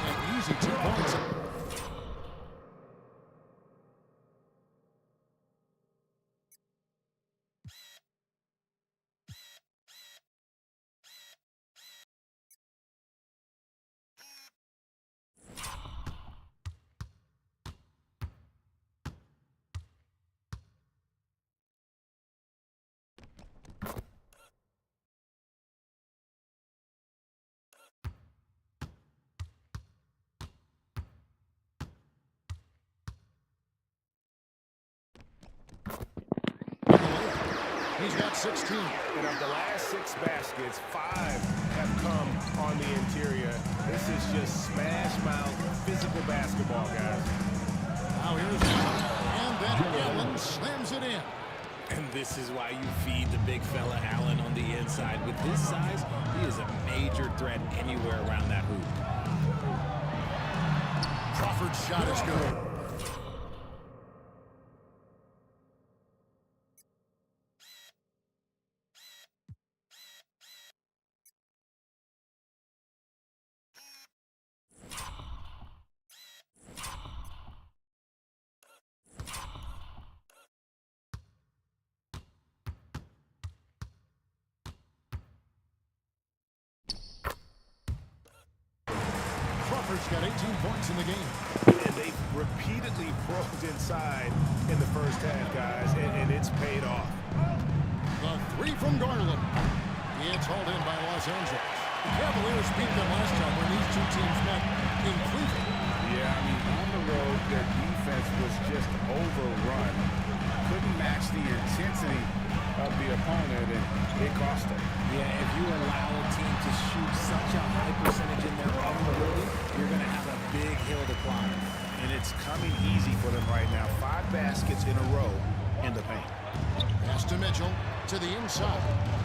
An easy 2 points. He's got 16. And of the last 6 baskets, 5 have come on the interior. This is just smash mouth physical basketball, guys. Now here's Allen. And then Allen slams it in. And this is why you feed the big fella Allen on the inside. With his size, he is a major threat anywhere around that hoop. Crawford's shot is good. Crawford's got 18 points in the game. And they've repeatedly probed inside in the first half, guys, and it's paid off. The 3 from Garland. It's hauled in by Los Angeles. The Cavaliers beat them last time when these two teams met in Cleveland. Yeah, I mean, on the road, their defense was just overrun. Couldn't match the intensity of the opponent, and it cost them. Yeah, if you allow a team to shoot such a high percentage in their own ability, you're going to have a big hill to climb. And it's coming easy for them right now. 5 baskets in a row in the paint. Pass to Mitchell to the inside.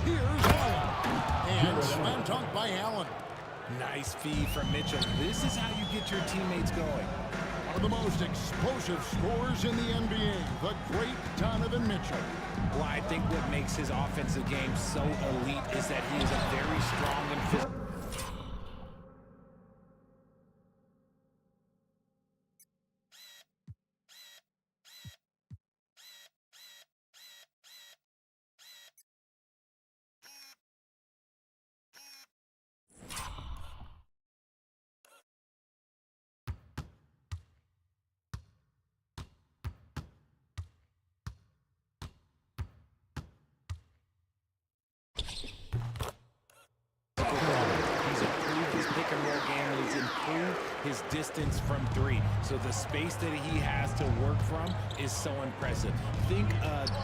Here's Allen. And slam dunk by Allen. Nice feed from Mitchell. This is how you get your teammates going. One of the most explosive scorers in the NBA, the great Donovan Mitchell. Well, I think what makes his offensive game so elite is that he is a very strong and physical. His distance from 3. So the space that he has to work from is so impressive. Think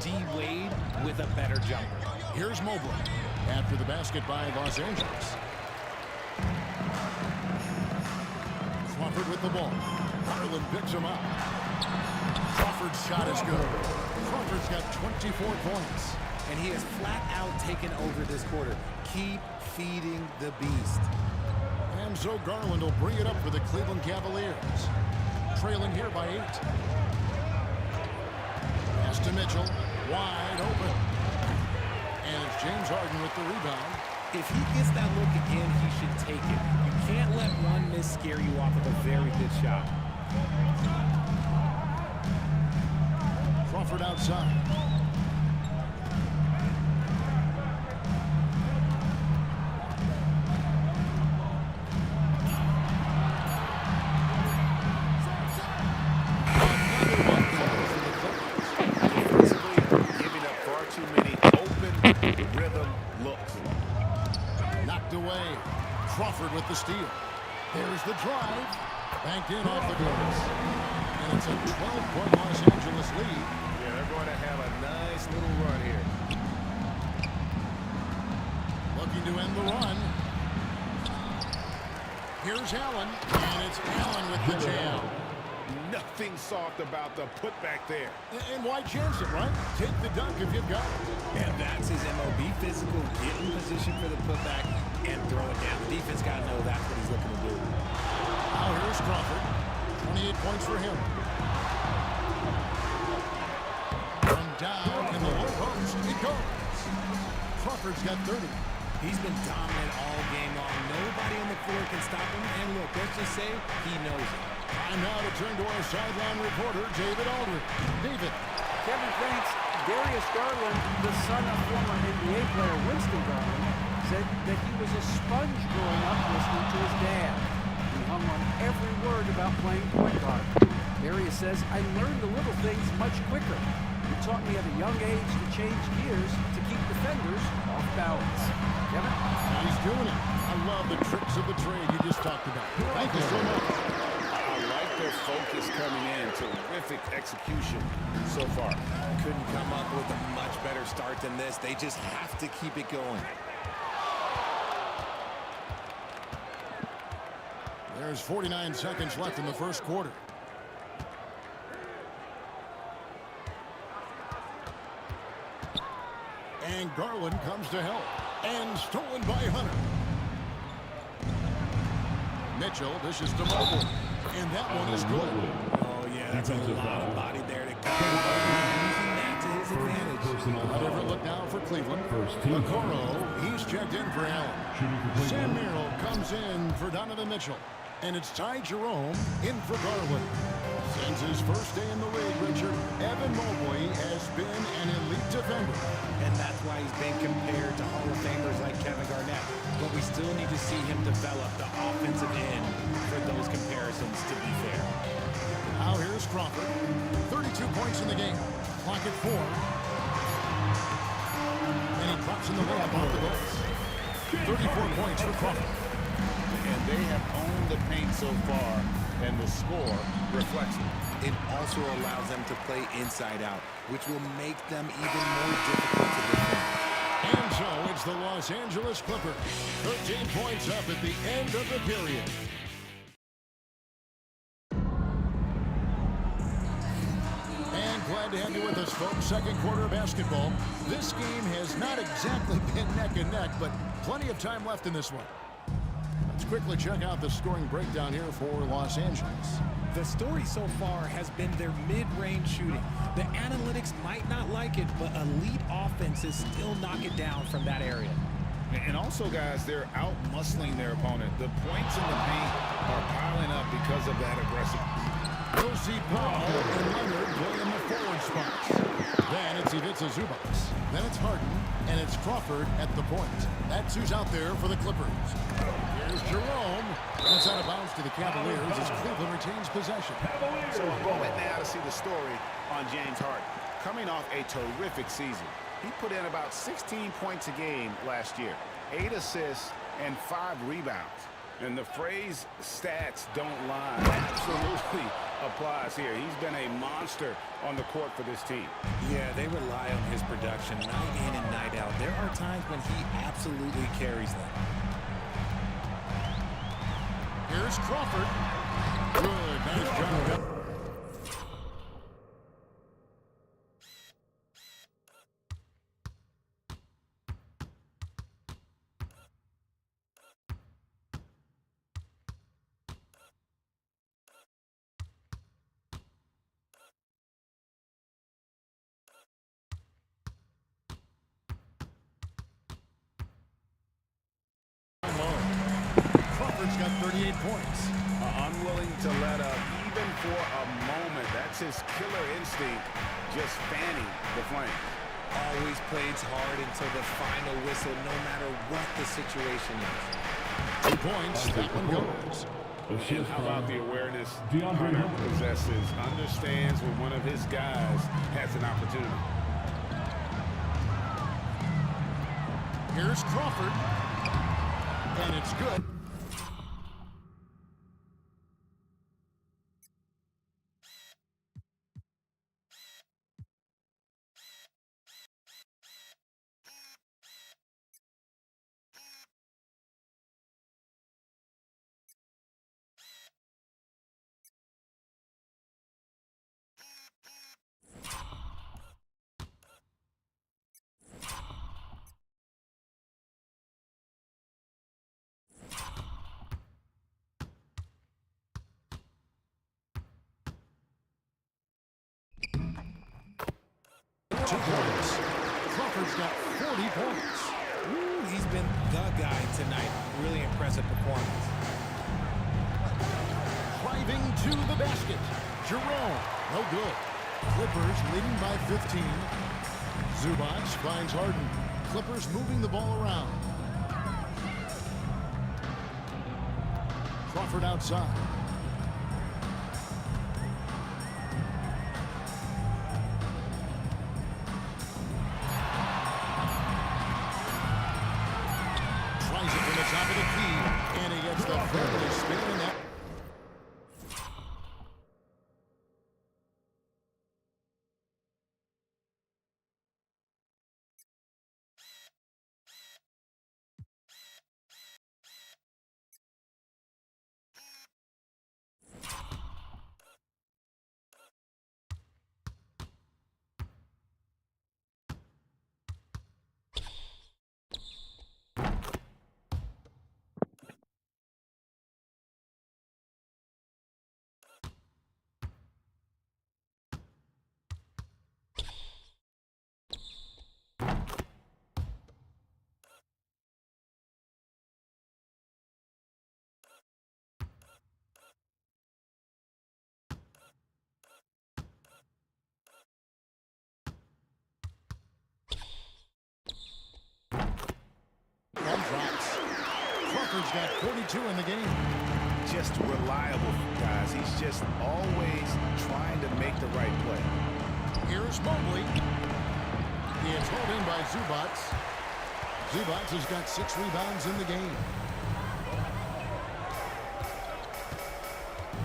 D-Wade with a better jumper. Here's Mobley after the basket by Los Angeles. Crawford with the ball. Garland picks him up. Crawford's shot is good. Crawford's got 24 points. And he has flat out taken over this quarter. Keep feeding the beast. And so Garland will bring it up for the Cleveland Cavaliers. Trailing here by 8. Pass to Mitchell. Wide open. And it's James Harden with the rebound. If he gets that look again, he should take it. You can't let one miss scare you off of a very good shot. Crawford outside. Crawford with the steal. There's the drive. Banked in off the glass. And it's a 12-point Los Angeles lead. Yeah, they're going to have a nice little run here. Looking to end the run. Here's Allen. And it's Allen with the jam. Nothing soft about the putback there. And why chance it, right? Take the dunk if you've got it. And that's his MO. Be physical, get in position for the putback, and throw it down. The defense got to know that's what he's looking to do. Now here's Crawford. 28 points for him. From down in the low post, it goes. Crawford's got 30. He's been dominant all game long. Nobody on the floor can stop him. And look, let's just say he knows it. Time now to turn to our sideline reporter, David Aldridge. David. Kevin, thanks. Darius Garland, the son of former NBA player Winston Garland, said that he was a sponge growing up listening to his dad. He hung on every word about playing point guard. Darius says, I learned the little things much quicker. He taught me at a young age to change gears to keep defenders off balance. Kevin? He's doing it. I love the tricks of the trade you just talked about. Thank you so much. I like their focus coming in. Terrific execution so far. Couldn't come up with a much better start than this. They just have to keep it going. There's 49 seconds left in the first quarter. And Garland comes to help. And stolen by Hunter. Mitchell, this is to Mobley. And that one is good. Oh, yeah, that's a lot of body there to cover. Using that to his advantage. A different look now for Cleveland. Okoro, he's checked in for Allen. Sam Merrill comes in for Donovan Mitchell. And it's Ty Jerome in for Garland. Since his first day in the league, Richard, Evan Mobley has been an elite defender. And that's why he's been compared to Hall of Famers like Kevin Garnett. But we still need to see him develop the offensive end for those comparisons to be fair. Now here's Crawford. 32 points in the game. Clock at 4. And he drops in the layup off the glass. 34 points for Crawford. And they have owned the paint so far, and the score reflects it. It also allows them to play inside out, which will make them even more difficult to defend. And so it's the Los Angeles Clippers. 13 points up at the end of the period. And glad to have you with us, folks. Second quarter of basketball. This game has not exactly been neck and neck, but plenty of time left in this one. Let's quickly check out the scoring breakdown here for Los Angeles. The story so far has been their mid-range shooting. The analytics might not like it, but elite offenses still knock it down from that area. And also, guys, they're out-muscling their opponent. The points in the paint are piling up because of that aggressiveness. We'll see Paul and Leonard play in the forward spots. Then it's Ivica Zubac. Then it's Harden, and it's Crawford at the point. That's who's out there for the Clippers. Here's Jerome. That's out of bounds to the Cavaliers as Cleveland retains possession. So a moment now to see the story on James Harden. Coming off a terrific season. He put in about 16 points a game last year, 8 assists, and 5 rebounds. And the phrase stats don't lie absolutely applies here. He's been a monster on the court for this team. Yeah, they rely on his production night in and night out. There are times when he absolutely carries them. Here's Crawford. Good. Nice job. Crawford's got 38 points. Unwilling to let up even for a moment. That's his killer instinct, just fanning the flames. Always plays hard until the final whistle, no matter what the situation is. 2 points. That one goes. And how about the awareness Hunter possesses, understands when one of his guys has an opportunity. Here's Crawford. And it's good. Crawford's got 40 points. Ooh, he's been the guy tonight. Really impressive performance. Driving to the basket. Jerome, no good. Clippers leading by 15. Zubac finds Harden. Clippers moving the ball around. Crawford outside. Tries it from the top of the key, and he gets the fairly spin in that. got 42 in the game. Just reliable, guys. He's just always trying to make the right play. Here's Mobley. He is hauled in by Zubats. Zubats has got 6 rebounds in the game.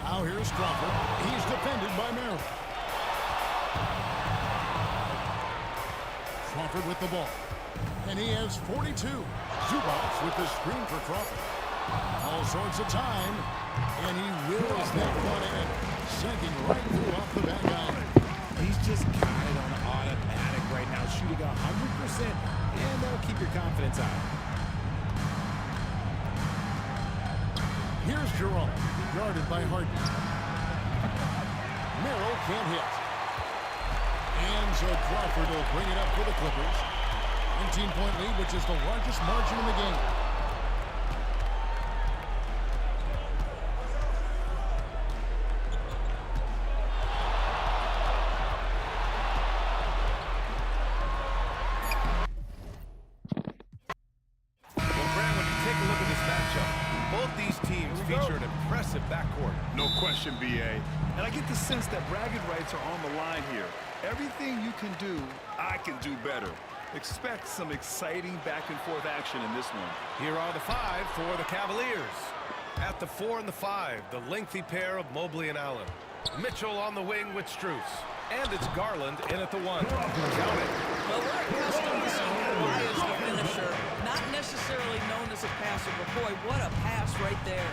Now here's Crawford. He's defended by Merrill. Crawford with the ball. And he has 42. Zubats with the screen for Crawford. All sorts of time. And he wills that one in. Sinking right through off the back iron. He's just got it on automatic right now, shooting 100%, and that'll keep your confidence high. Here's Jerome, guarded by Harden. Merrill can't hit. And so Crawford will bring it up for the Clippers. 19-point lead, which is the largest margin in the game. Feature an impressive backcourt. No question, B.A. And I get the sense that bragging rights are on the line here. Everything you can do, I can do better. Expect some exciting back-and-forth action in this one. Here are the 5 for the Cavaliers. At the 4 and the 5, the lengthy pair of Mobley and Allen. Mitchell on the wing with Strus. And it's Garland in at the 1. Count it. Well, we're accustomed to seeing Kawhi as the finisher, not necessarily known as a passer, but boy, what a pass right there.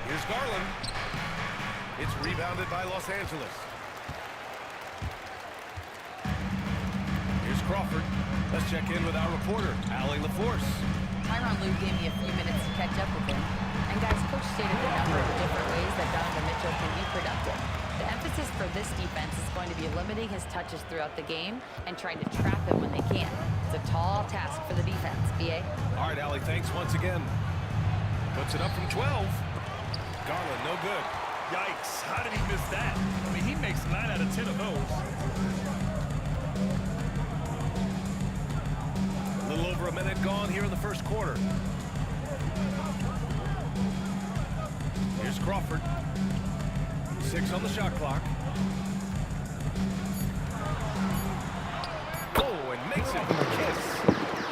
Here's Garland. It's rebounded by Los Angeles. Here's Crawford. Let's check in with our reporter, Allie LaForce. Tyronn Lue gave me a few minutes to catch up with him. And guys, Coach stated a number of different ways that Donovan Mitchell can be productive. The emphasis for this defense is going to be limiting his touches throughout the game and trying to trap him when they can. It's a tall task for the defense, B.A. All right, Allie, thanks once again. Puts it up from 12. Garland, no good. Yikes, how did he miss that? I mean, he makes 9 out of 10 of those. A little over a minute gone here in the first quarter. Here's Crawford. 6 on the shot clock. Oh, and makes it with a kiss.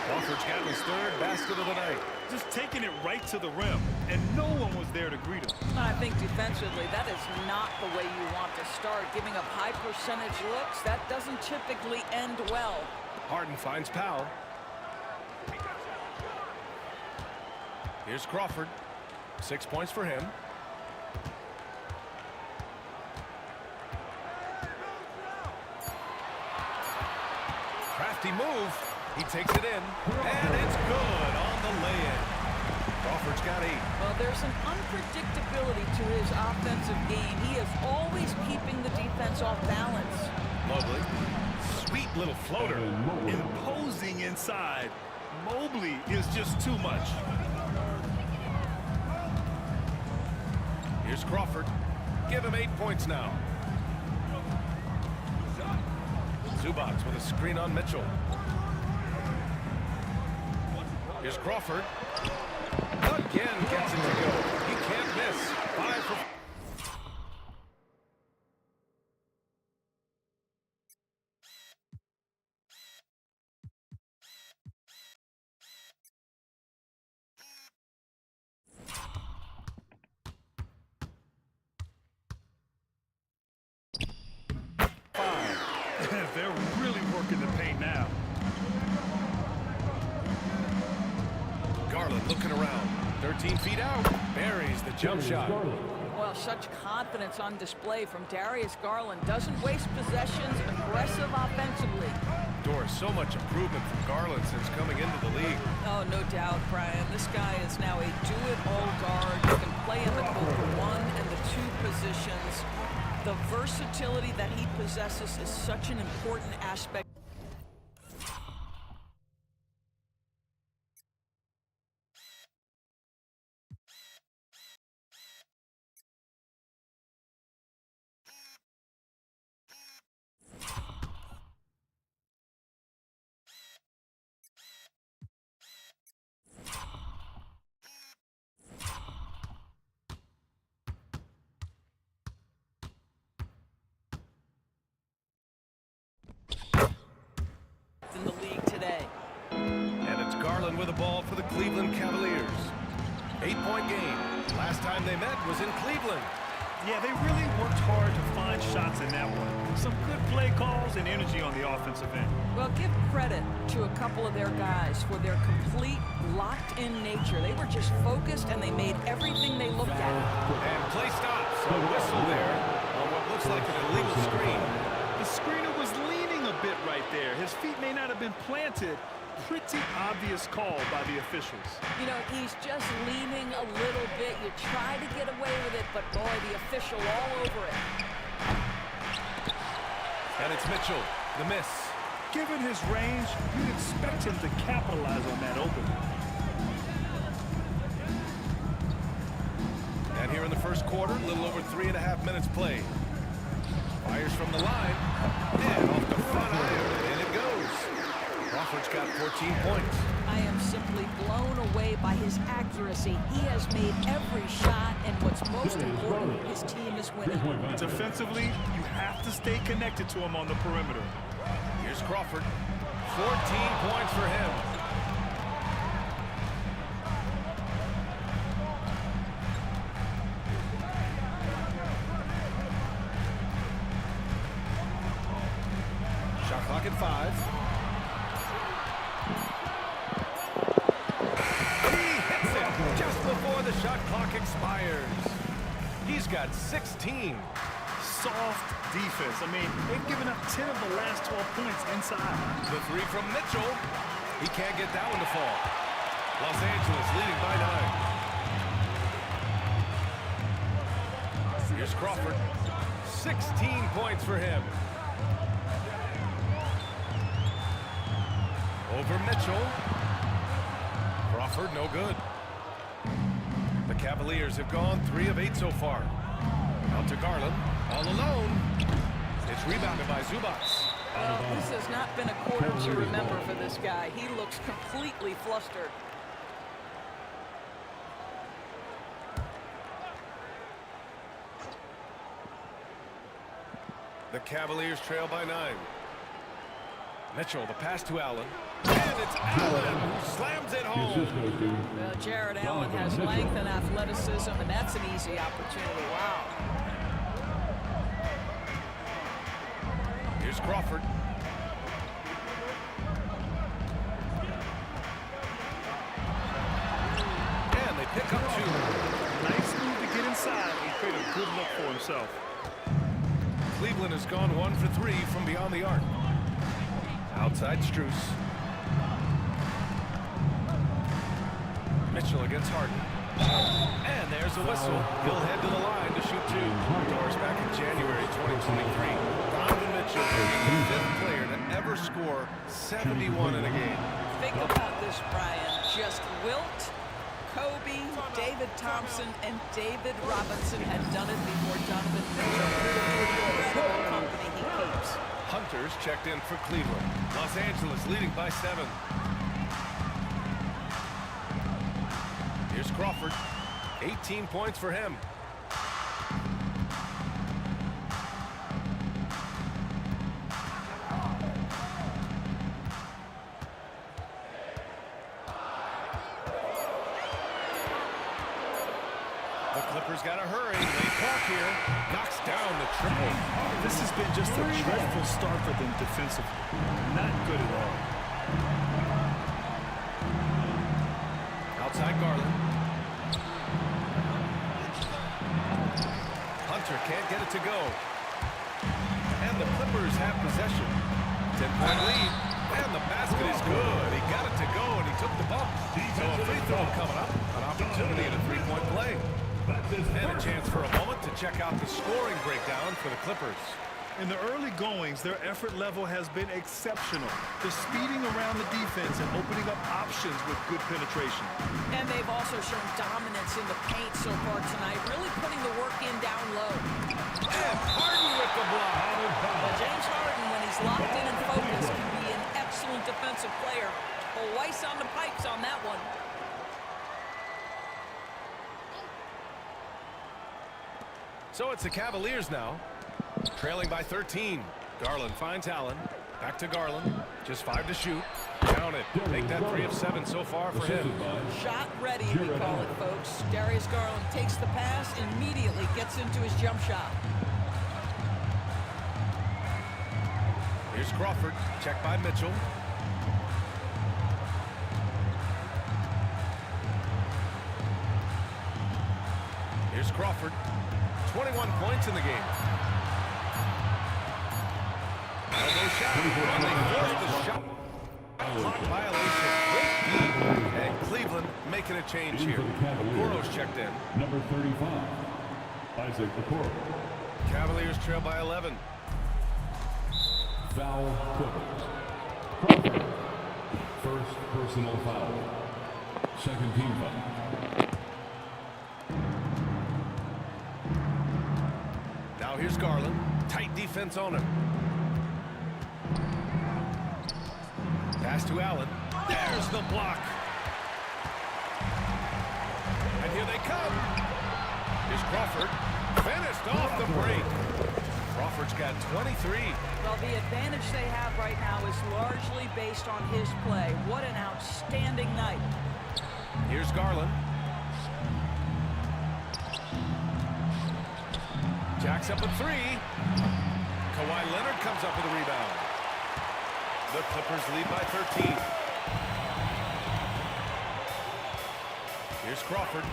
Crawford's got his 3rd basket of the night. Just taking it right to the rim, and no one was there to greet him. I think defensively, that is not the way you want to start. Giving up high percentage looks, that doesn't typically end well. Harden finds Powell. Here's Crawford. 6 points for him. Crafty move. He takes it in, and it's good on the lay-in. Crawford's got 8. Well, there's an unpredictability to his offensive game. He is always keeping the defense off balance. Mobley. Sweet little floater. Imposing inside. Mobley is just too much. Here's Crawford. Give him 8 points now. Zubats with a screen on Mitchell. Here's Crawford. Again gets it to go. He can't miss. 5 for... They're really working the paint now. Garland looking around. 13 feet out. Buries the jump shot. Well, such confidence on display from Darius Garland. Doesn't waste possessions, aggressive offensively. Doris, so much improvement from Garland since coming into the league. Oh, no doubt, Brian. This guy is now a do-it-all guard. He can play in both the 1 and the 2 positions. The versatility that he possesses is such an important aspect. with the ball for the Cleveland Cavaliers. 8-point game. Last time they met was in Cleveland. Yeah, they really worked hard to find shots in that one. Some good play calls and energy on the offensive end. Well, give credit to a couple of their guys for their complete locked-in nature. They were just focused, and they made everything they looked at. And play stops. A whistle there on what looks like an illegal screen. The screener was leaning a bit right there. His feet may not have been planted. Pretty obvious call by the officials. You know, he's just leaning a little bit. You try to get away with it, but boy, the official all over it. And it's Mitchell, the miss. Given his range, you'd expect him to capitalize on that opening. And here in the first quarter, a little over 3.5 minutes played. Fires from the line. And off the front iron, and it goes. Crawford's got 14 points. I am simply blown away by his accuracy. He has made every shot, and what's most important, his team is winning. Defensively, you have to stay connected to him on the perimeter. Here's Crawford. 14 points for him. Shot clock at 5. Before the shot clock expires. He's got 16. Soft defense. I mean, they've given up 10 of the last 12 points inside. The three from Mitchell. He can't get that one to fall. Los Angeles leading by 9. Here's Crawford. 16 points for him. Over Mitchell. Crawford, no good. The Cavaliers have gone 3 of 8 so far. Out to Garland, all alone. It's rebounded by Zubats. Well, this has not been a quarter to remember for this guy. He looks completely flustered. The Cavaliers trail by 9. Mitchell, the pass to Allen. And it's Allen who slams it home. Well, Jared Allen has length and athleticism, and that's an easy opportunity. Wow. Here's Crawford. And they pick up 2. Nice move to get inside and create a good look for himself. Cleveland has gone 1 for 3 from beyond the arc. Outside Strus. Mitchell against Harden. And there's a whistle. He'll head to the line to shoot 2. Doors back in January 2023. Donovan Mitchell is the 5th player to ever score 71 in a game. Think about this, Brian. Just Wilt, Kobe, David Thompson, and David Robinson had done it before Donovan Mitchell. Incredible company he keeps. Hunter's checked in for Cleveland. Los Angeles leading by 7. Here's Crawford. 18 points for him. The Clippers got to hurry. They talk here. Knocks down the triple. This has been just a dreadful start for them defensively. Not good at all. Outside Garland. Hunter can't get it to go. And the Clippers have possession. 10-point lead. And the basket is good. He got it to go, and he took the bump. So a free throw coming up. An opportunity at a 3-point play. And a chance for a moment to check out the scoring breakdown for the Clippers. In the early goings, their effort level has been exceptional. They're speeding around the defense and opening up options with good penetration. And they've also shown dominance in the paint so far tonight, really putting the work in down low. And Harden with the block. Well, James Harden, when he's locked in and focused, can be an excellent defensive player. Well, Weiss on the pipes on that one. So it's the Cavaliers now, trailing by 13. Garland finds Allen. Back to Garland. Just 5 to shoot. Count it. Make that 3 of 7 so far for him. Shot ready, we call it, folks. Darius Garland takes the pass, immediately gets into his jump shot. Here's Crawford. Check by Mitchell. Here's Crawford. 21 points in the game. Elbow shot. And they forced the shot. Clock violation. Great D. And Cleveland making a change here. Okoro's checked in. Number 35, Isaac Okoro. Cavaliers trail by 11. Foul Clippers. Crawford. First personal foul. Second team foul. Now here's Garland. Tight defense on him. Pass to Allen. There's the block. And here they come. Here's Crawford. Finished off the break. Crawford's got 23. Well, the advantage they have right now is largely based on his play. What an outstanding night. Here's Garland. Jacks up a 3. Kawhi Leonard comes up with a rebound. The Clippers lead by 13. Here's Crawford.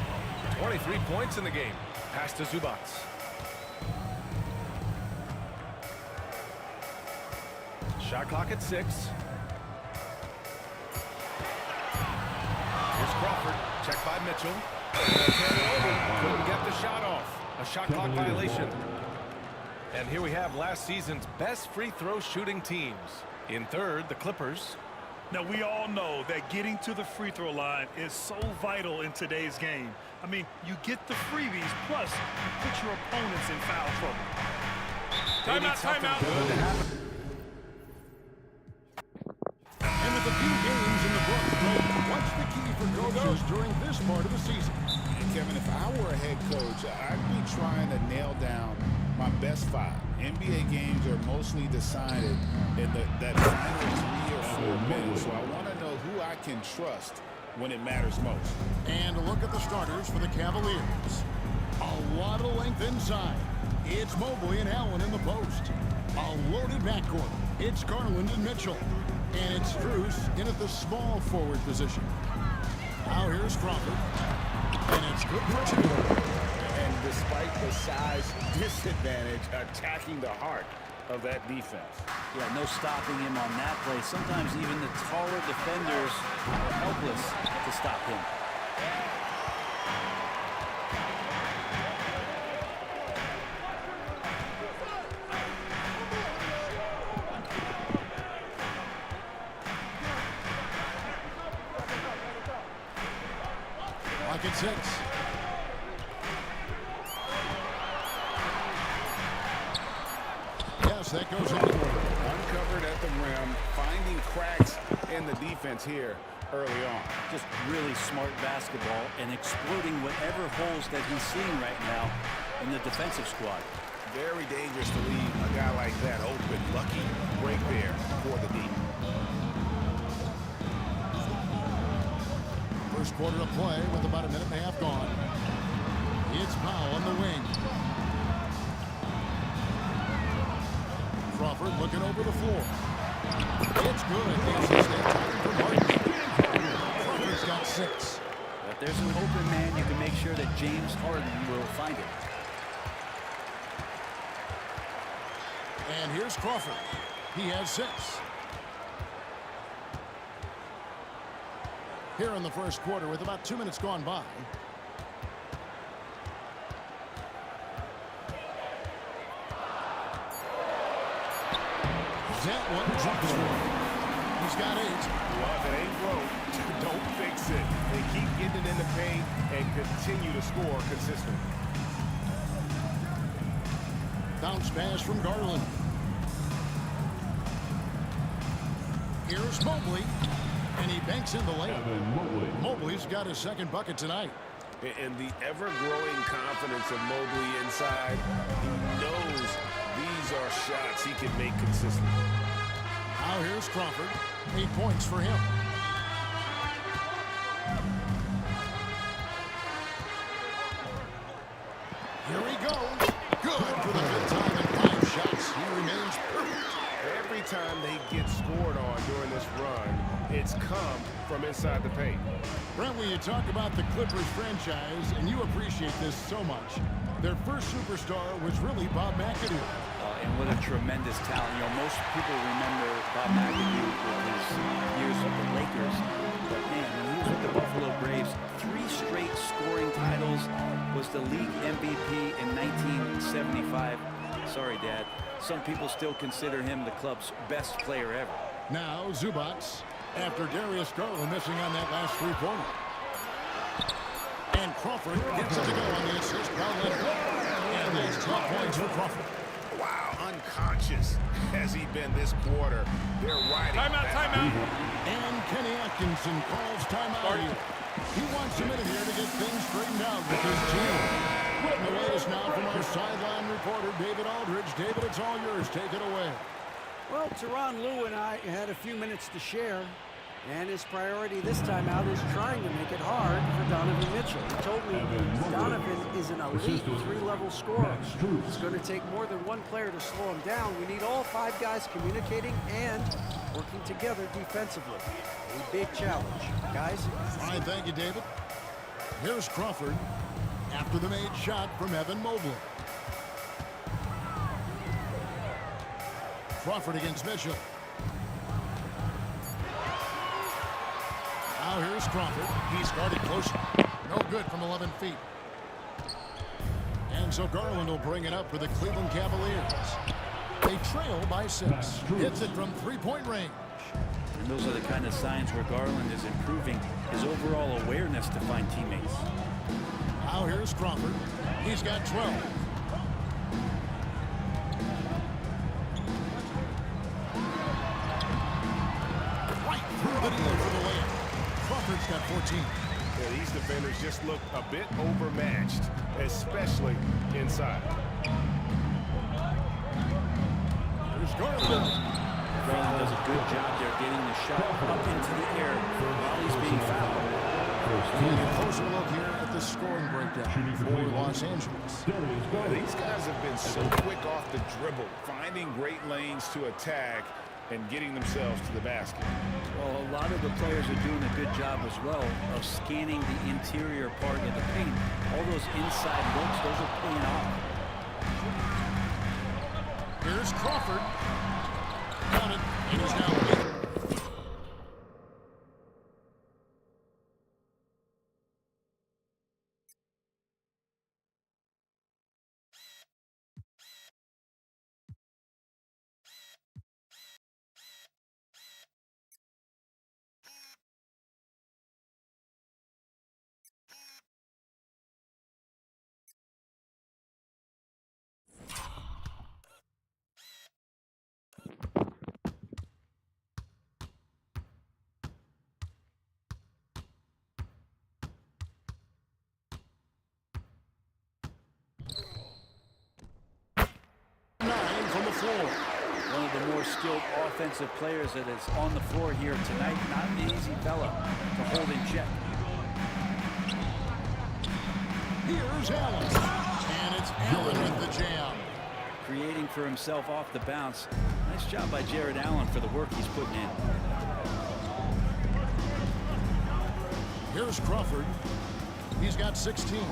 23 points in the game. Pass to Zubac. Shot clock at 6. Here's Crawford. Check by Mitchell. Turn it over. Couldn't get the shot off. A shot clock violation. And here we have last season's best free throw shooting teams. In third, the Clippers. Now, we all know that getting to the free throw line is so vital in today's game. I mean, you get the freebies, plus you put your opponents in foul trouble. Timeout. And with a few games in the books, what's the key for coaches during this part of the season? Kevin, if I were a head coach, I'd be trying to nail down my best 5. NBA games are mostly decided in that final 3 or 4 minutes, so I want to know who I can trust when it matters most. And a look at the starters for the Cavaliers. A lot of length inside. It's Mobley and Allen in the post. A loaded backcourt. It's Garland and Mitchell. And it's Bruce in at the small forward position. Now here's Crawford. And it's good for 2. And despite the size disadvantage, attacking the heart of that defense. Yeah, no stopping him on that play. Sometimes even the taller defenders are helpless to stop him. Lock at 6. That goes in. Uncovered at the rim, finding cracks in the defense here early on. Just really smart basketball and exploiting whatever holes that he's seeing right now in the defensive squad. Very dangerous to leave a guy like that open. Lucky break there for the D. First quarter of play with about a minute and a half gone. It's Powell on the wing. Crawford looking over the floor. It's good. Crawford's got 6. If there's an open man, you can make sure that James Harden will find it. And here's Crawford. He has 6. Here in the first quarter with about 2 minutes gone by. That one jumps for him. He's got 8. Well, if it ain't broke, don't fix it. They keep getting it in the paint and continue to score consistently. Bounce pass from Garland. Here's Mobley. And he banks in the layup. Mobley's got his second bucket tonight. And the ever-growing confidence of Mobley inside, he knows these are shots he can make consistently. Now Now here's Crawford. 8 points for him. Here he goes. Good for the fifth time in 5 shots. He remains perfect. Every time they get scored on during this run, it's come from inside the paint. Brent, when you talk about the Clippers franchise, and you appreciate this so much, their first superstar was really Bob McAdoo. And what a tremendous talent. You know, most people remember Bob McAdoo with his years with the Lakers. But man, when he was with the Buffalo Braves, 3 straight scoring titles, was the league MVP in 1975. Sorry, Dad. Some people still consider him the club's best player ever. Now Zubac, after Darius Garland missing on that last 3-pointer. And Crawford gets it to go on the assist by Leonard. And there's 12 points for Crawford. Wow, unconscious has he been this quarter. They're riding. Timeout. And Kenny Atkinson calls timeout here. He wants a minute here to get things straightened out with his team. The latest now from our sideline reporter, David Aldridge. David, it's all yours. Take it away. Well, Tyronn Lue and I had a few minutes to share, and his priority this time out is trying to make it hard for Donovan Mitchell. He told me Donovan is an elite 3-level scorer. It's going to take more than one player to slow him down. We need all 5 guys communicating and working together defensively. A big challenge. Guys? All right, thank you, David. Here's Crawford after the made shot from Evan Mobley. Crawford against Mitchell. Now here's Crawford. He's guarded closer. No good from 11 feet. And so Garland will bring it up for the Cleveland Cavaliers. They trail by 6. Hits it from 3-point range. And those are the kind of signs where Garland is improving his overall awareness to find teammates. Now here's Crawford. He's got 12. Right through the deal for the layup. Crawford's got 14. Yeah, these defenders just look a bit overmatched, especially inside. There's Garland. Garland does a good job there getting the shot up into the air while he's being fouled. A closer look here at the scoring breakdown for Los Angeles. These guys have been so quick off the dribble, finding great lanes to attack and getting themselves to the basket. Well, a lot of the players are doing a good job as well of scanning the interior part of the paint. All those inside looks, those are paying off. Here's Crawford. Got it. And he's now 8. From the floor. One of the more skilled offensive players that is on the floor here tonight. Not an easy fella to hold in check. Here's Allen. And it's Allen with the jam. Creating for himself off the bounce. Nice job by Jared Allen for the work he's putting in. Here's Crawford. He's got 16.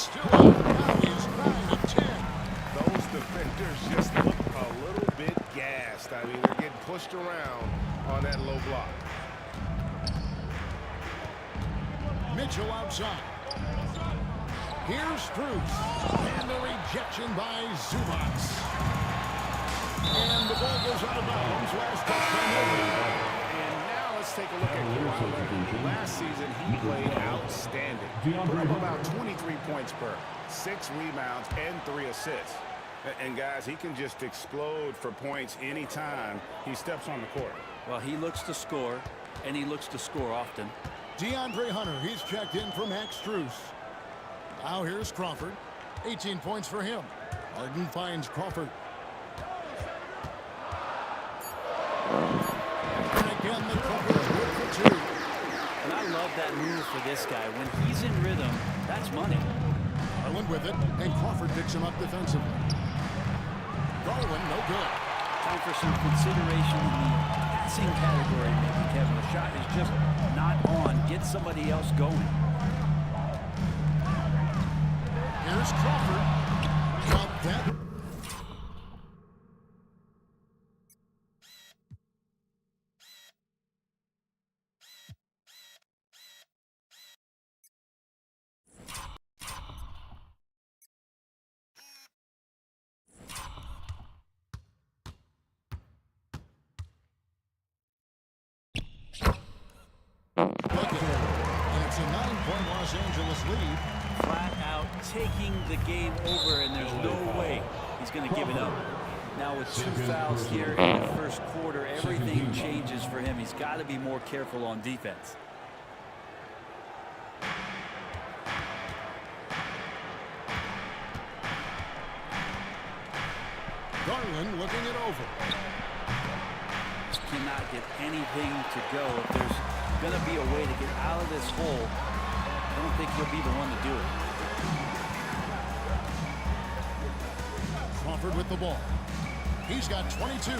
still up. Now he's 9 of 10. Those defenders just look a little bit gassed. I mean, they're getting pushed around on that low block. Mitchell outside. Here's Strus. And the rejection by Zubac. And the ball goes out of bounds. Last touch by Mobley. And now let's take a look at Kawhi Leonard. Last season, he played outstanding. Put up about 23 points per, 6 rebounds, and 3 assists. And guys, he can just explode for points anytime he steps on the court. Well, he looks to score, and he looks to score often. DeAndre Hunter, he's checked in for Max Strus. Now here's Crawford. 18 points for him. Harden finds Crawford. And again, the Clippers good for 2. And I love that move for this guy. When he's in rhythm, that's money. Garland with it, and Crawford picks him up defensively. Garland, no good. Time for some consideration in the passing category, maybe, Kevin. The shot is just not on. Get somebody else going. Here's Crawford. Got that. And it's a 9-point Los Angeles lead. Flat out taking the game over, and there's no way he's going to give it up. Now with 2 fouls here in the first quarter, everything changes for him. He's got to be more careful on defense. Garland looking it over. Just cannot get anything to go. If there's going to be a way to get out of this hole, I don't think he'll be the one to do it. Crawford with the ball. He's got 22.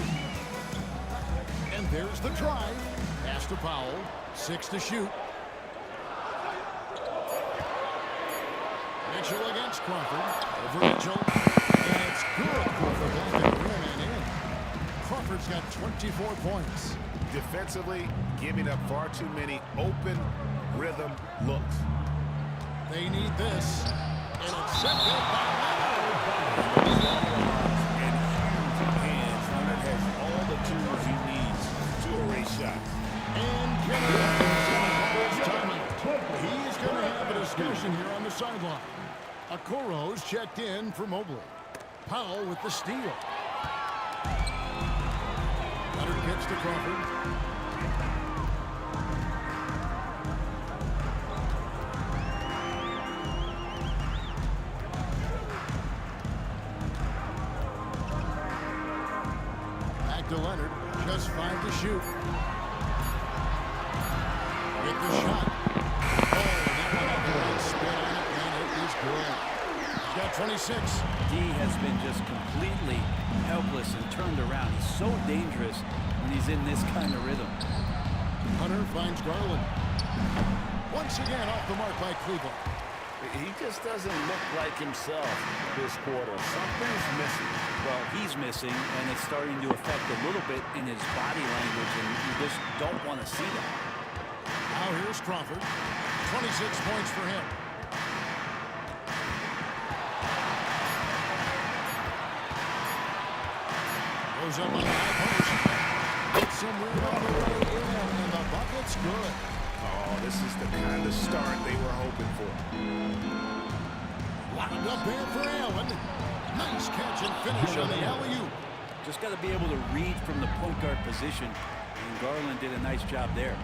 And there's the drive. Pass to Powell. 6 to shoot. Mitchell against Crawford. Over Mitchell. And it's good. Crawford got the rim and in. Crawford's got 24 points. Defensively, giving up far too many open rhythm looks. They need this. And it's set back by And huge hands. Leonard has all the tools he needs to erase shots. And he's going to have a discussion here on the sideline. Okoro's checked in for Mobley. Powell with the steal. Leonard gets to Crawford. Back to Leonard. Just 5 to shoot. With the shot. Oh, that one had the right spin on it, and it is good. He's got 26. D has been just completely helpless and turned around. He's so dangerous when he's in this kind of rhythm. Hunter finds Garland. Once again off the mark by Cleveland. He just doesn't look like himself this quarter. Something's missing. Well, he's missing, and it's starting to affect a little bit in his body language, and you just don't want to see that. Now here's Crawford. 26 points for him. Goes up on the high post. Gets some room on the way in, and the bucket's good. Oh, this is the kind of start they were hoping for. Lined up there for Allen. Nice catch and finish on the alley-oop. Just got to be able to read from the point guard position, and Garland did a nice job there.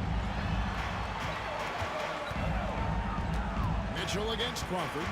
Mitchell against Crawford.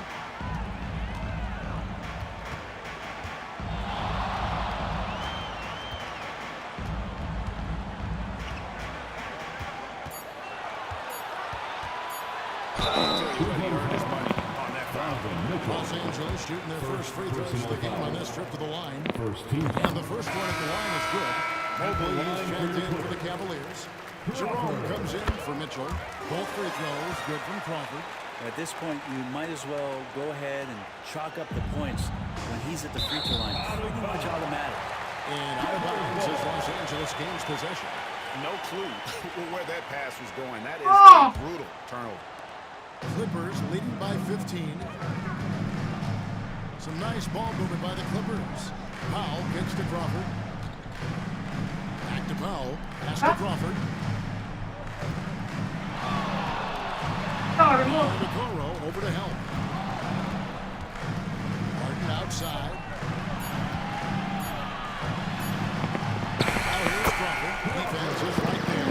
Los Angeles shooting their first free throws of the game on this trip to the line. And the first one at the line is good. Mobley is checked in for the Cavaliers. Jerome comes in for Mitchell. Both free throws good from Crawford. At this point, you might as well go ahead and chalk up the points when he's at the free throw line. Pretty much automatic. And out of bounds is Los Angeles gains possession. No clue where that pass was going. That is a brutal turnover. Clippers leading by 15. Some nice ball movement by the Clippers. Powell kicks to Crawford. Back to Powell. Pass to Crawford. Okoro over to help. Harden outside. Now here's Crawford. Defense is right there.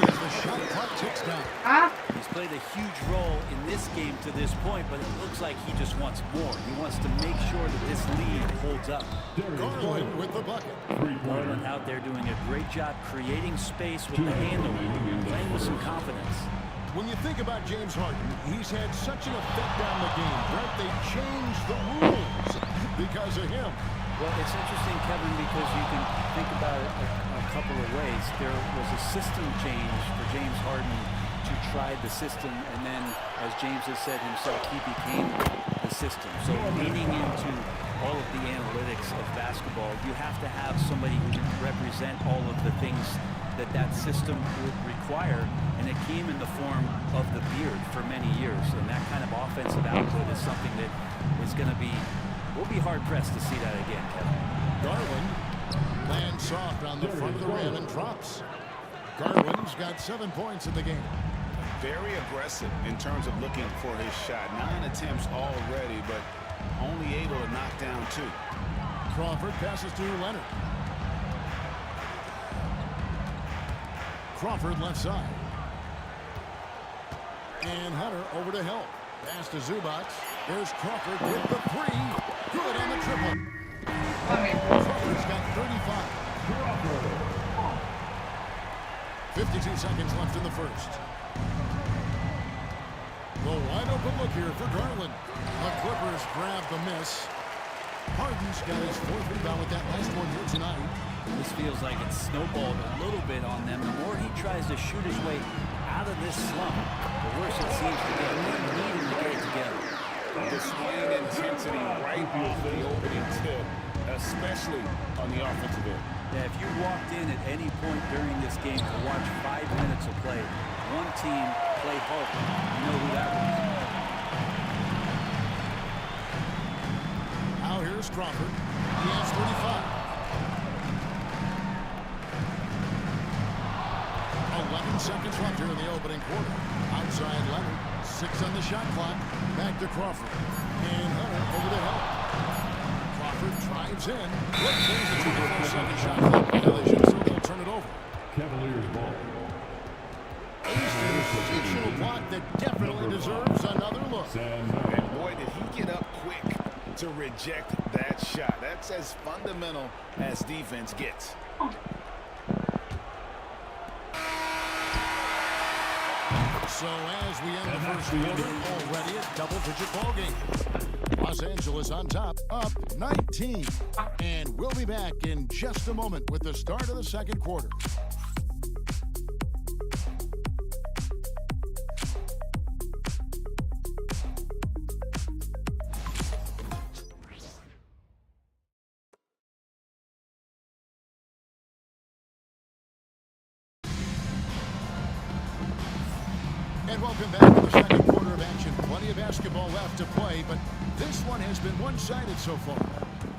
As the shot clock ticks down. He's played a huge role in this game to this point, but it looks like he just wants more. He wants to make sure that this lead holds up. Garland with the bucket. Garland out there doing a great job creating space with the handle, playing with some confidence. When you think about James Harden, he's had such an effect on the game. Brett, they changed the rules because of him. Well, it's interesting, Kevin, because you can think about it a couple of ways. There was a system change for James Harden to try the system, and then, as James has said himself, he became the system. So leading into all of the analytics of basketball, you have to have somebody who can represent all of the things that that system would require, and it came in the form of the beard for many years. And that kind of offensive output is something that is going to be, we'll be hard-pressed to see that again, Kevin. Garland lands soft on the front of the rim and drops. Garland's got 7 points in the game. Very aggressive in terms of looking for his shot. 9 attempts already, but only able to knock down 2. Crawford passes to Leonard. Crawford left side. And Hunter over to help. Pass to Zubac. There's Crawford with the 3. Good on the triple. Crawford's got 35. 52 seconds left in the first. The wide open look here for Garland. The Clippers grab the miss. Harden's got his 4th rebound with that last one here tonight. This feels like it's snowballed a little bit on them. The more he tries to shoot his way out of this slump, the worse it seems to get. They need him to get it together. Displaying intensity right off the opening tip, especially on the offensive end. Yeah, if you walked in at any point during this game to watch 5 minutes of play, one team play hard, you know who that was. Now here's Crawford. He has 35. 11 seconds left here in the opening quarter. Outside Leonard. 6 on the shot clock. Back to Crawford. And Hunter over to help. Crawford drives in. There's the 24-second shot clock violation, so they'll turn it over. Cavaliers ball. Additional block that definitely deserves another look. And boy, did he get up quick to reject that shot. That's as fundamental as defense gets. So as we end the first quarter, already a double-digit ball game. Los Angeles on top, up 19. And we'll be back in just a moment with the start of the second quarter. And welcome back to the second quarter of action. Plenty of basketball left to play, but this one has been one-sided so far.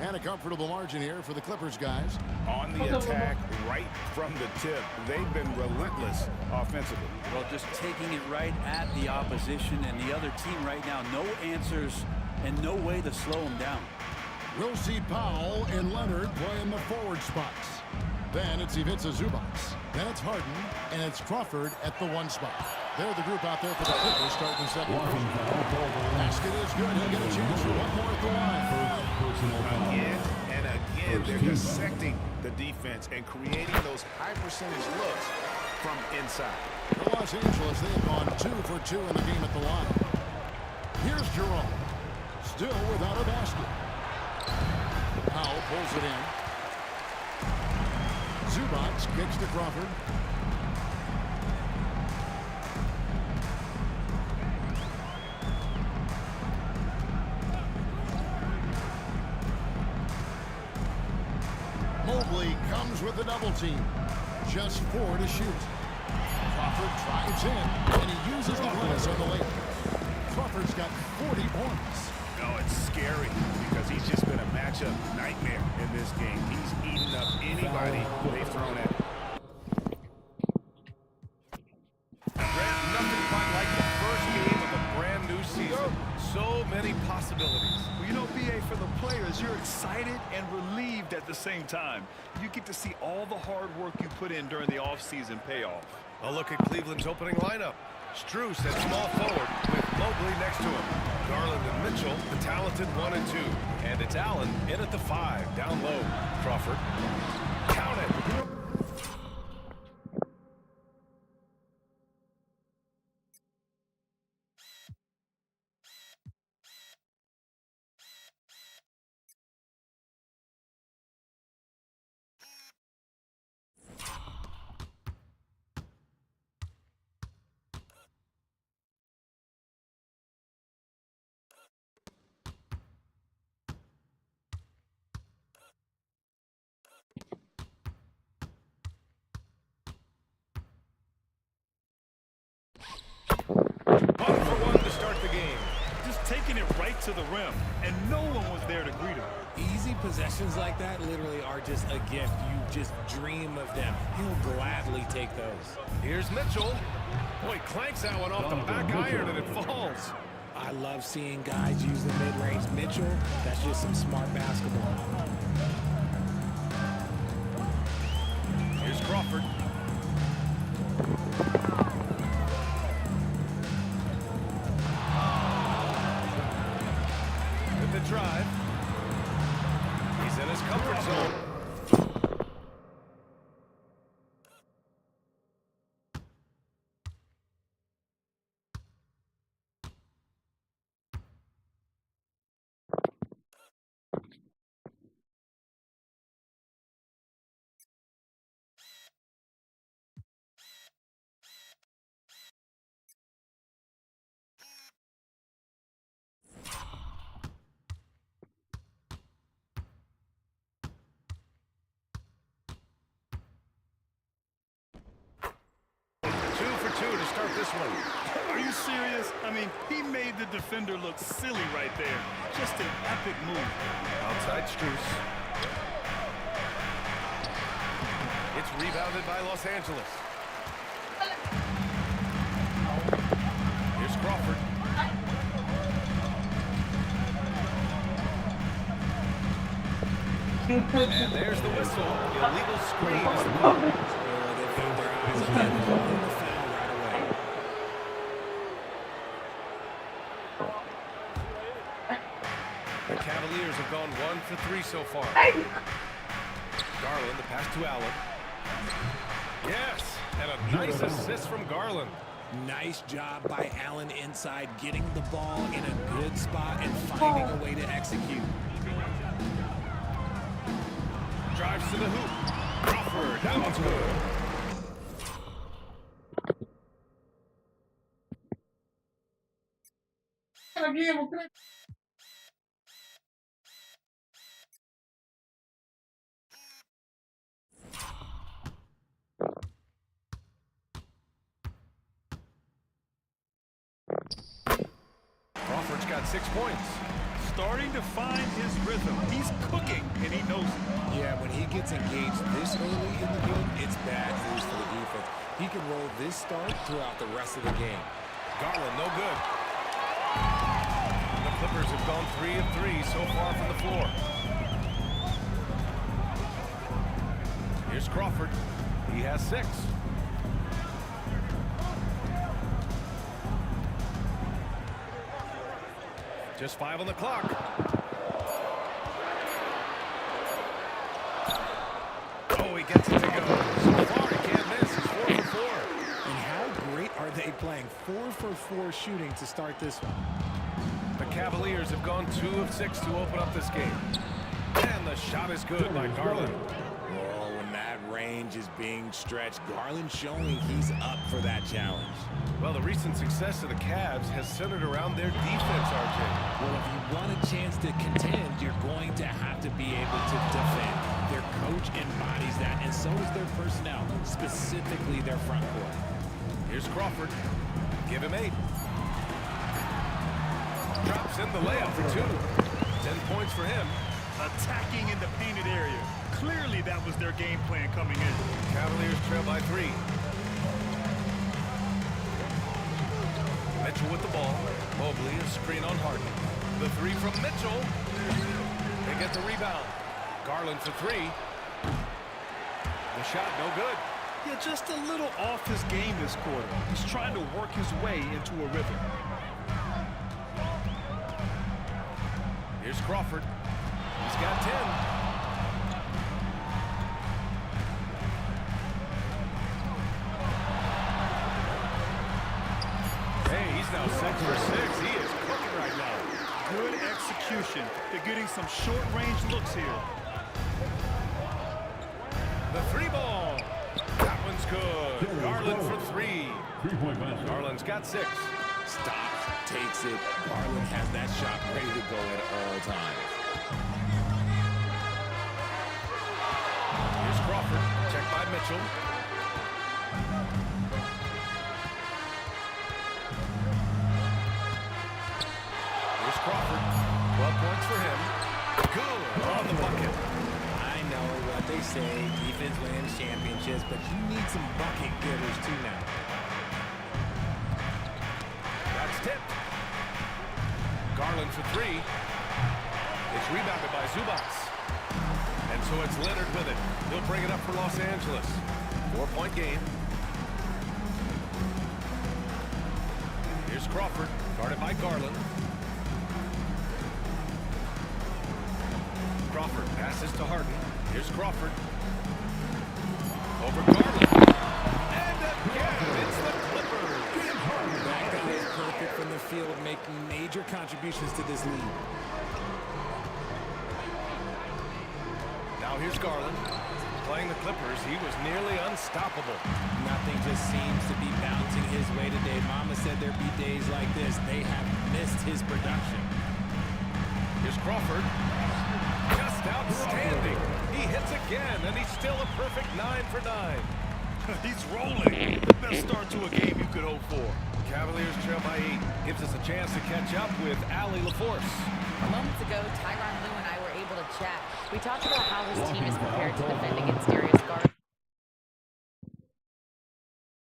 And a comfortable margin here for the Clippers guys. On the attack, right from the tip, they've been relentless offensively. Well, just taking it right at the opposition and the other team right now. No answers and no way to slow them down. We'll see Powell and Leonard playing the forward spots. Then it's Ivica Zubac. Then it's Harden, and it's Crawford at the 1 spot. They're the group out there for the Clippers starting the second quarter. Basket is good. He'll get a chance for one more at the line. Again and again, they're dissecting the defense and creating those high-percentage looks from inside. For Los Angeles, they've gone 2 for 2 in the game at the line. Here's Jerome. Still without a basket. Powell pulls it in. Zubac kicks to Crawford. Mobley comes with the double team. Just 4 to shoot. Crawford drives in, and he uses the glass on the layup. Crawford's got 40 points. Oh, it's scary because he's just been a matchup nightmare in this game. He's eaten up anybody they've thrown at him. Grant, nothing quite like the first game of a brand new season. So many possibilities. Well, you know, BA, for the players, you're excited and relieved at the same time. You get to see all the hard work you put in during the offseason pay off. A look at Cleveland's opening lineup. Strus at small forward with Mobley next to him. Garland and Mitchell, the talented 1 and 2. And it's Allen in at the 5, down low. Crawford. Count it. To start the game. Just taking it right to the rim, and no one was there to greet him. Easy possessions like that literally are just a gift. You just dream of them. He'll gladly take those. Here's Mitchell. Boy, clanks that one off the back iron and it falls. I love seeing guys use the mid-range. Mitchell, that's just some smart basketball. Here's Crawford. With the drive. He's in his comfort zone. To start this one. Are you serious? I mean, he made the defender look silly right there. Just an epic move. Outside Strus. It's rebounded by Los Angeles. Here's Crawford. And there's the whistle. Illegal screen. The Cavaliers have gone 1 for 3 so far. Garland, the pass to Allen. Yes, and a nice assist from Garland. Nice job by Allen inside, getting the ball in a good spot and finding a way to execute. Drives to the hoop. Crawford, that one's good. Crawford's got 6 points. Starting to find his rhythm. He's cooking, and he knows it. Yeah, when he gets engaged this early in the game, it's bad news for the defense. He can roll this start throughout the rest of the game. Garland, no good. The Clippers have gone 3 of 3 so far from the floor. Here's Crawford. He has 6. Just 5 on the clock. Oh, he gets it to go. So far, he can't miss. He's 4 for 4. And how great are they playing 4 for 4 shooting to start this one? The Cavaliers have gone 2 of 6 to open up this game. And the shot is good by Garland. Oh, when that range is being stretched, Garland showing he's up for that challenge. Well, the recent success of the Cavs has centered around their defense, RJ. Well, if you want a chance to contend, you're going to have to be able to defend. Their coach coach embodies that, and so does their personnel, specifically their front court. Here's Crawford. Give him 8. Drops in the layup for 2. 10 points for him. Attacking in the painted area. Clearly that was their game plan coming in. Cavaliers trail by 3. Mitchell with the ball. Mobley, a screen on Harden. The 3 from Mitchell. They get the rebound. Garland for 3. The shot no good. Yeah, just a little off his game this quarter. He's trying to work his way into a rhythm. Here's Crawford. He's got 10. Hey, he's now 6 for 6. He is cooking right now. Good execution. They're getting some short-range looks here. The 3 ball. That one's good. Garland for 3. 3-point basket. Garland's got 6. Stops, takes it. Garland has that shot ready to go at all times. Here's Crawford. Checked by Mitchell. Here's Crawford. 12 points for him. Good on the bucket. I know what they say, defense wins championships, but you need some bucket getters too now. That's tipped. Garland for 3. It's rebounded by Zubats. And so it's Leonard with it. He'll bring it up for Los Angeles. 4-point game. Here's Crawford, guarded by Garland. Crawford passes to Harden. Here's Crawford. Over Garland. And again, it's the Clippers. That guy is perfect from the field, making major contributions to this lead. Now here's Garland. Playing the Clippers, he was nearly unstoppable. Nothing just seems to be bouncing his way today. Mama said there'd be days like this. They have missed his production. Here's Crawford. Just outstanding. He hits again, and he's still a perfect 9 for 9. He's rolling. The best start to a game you could hope for. Cavaliers trail by 8. Gives us a chance to catch up with Allie LaForce. Moments ago, Tyronn Lue and I were able to chat. We talked about how his team is prepared to defend against Darius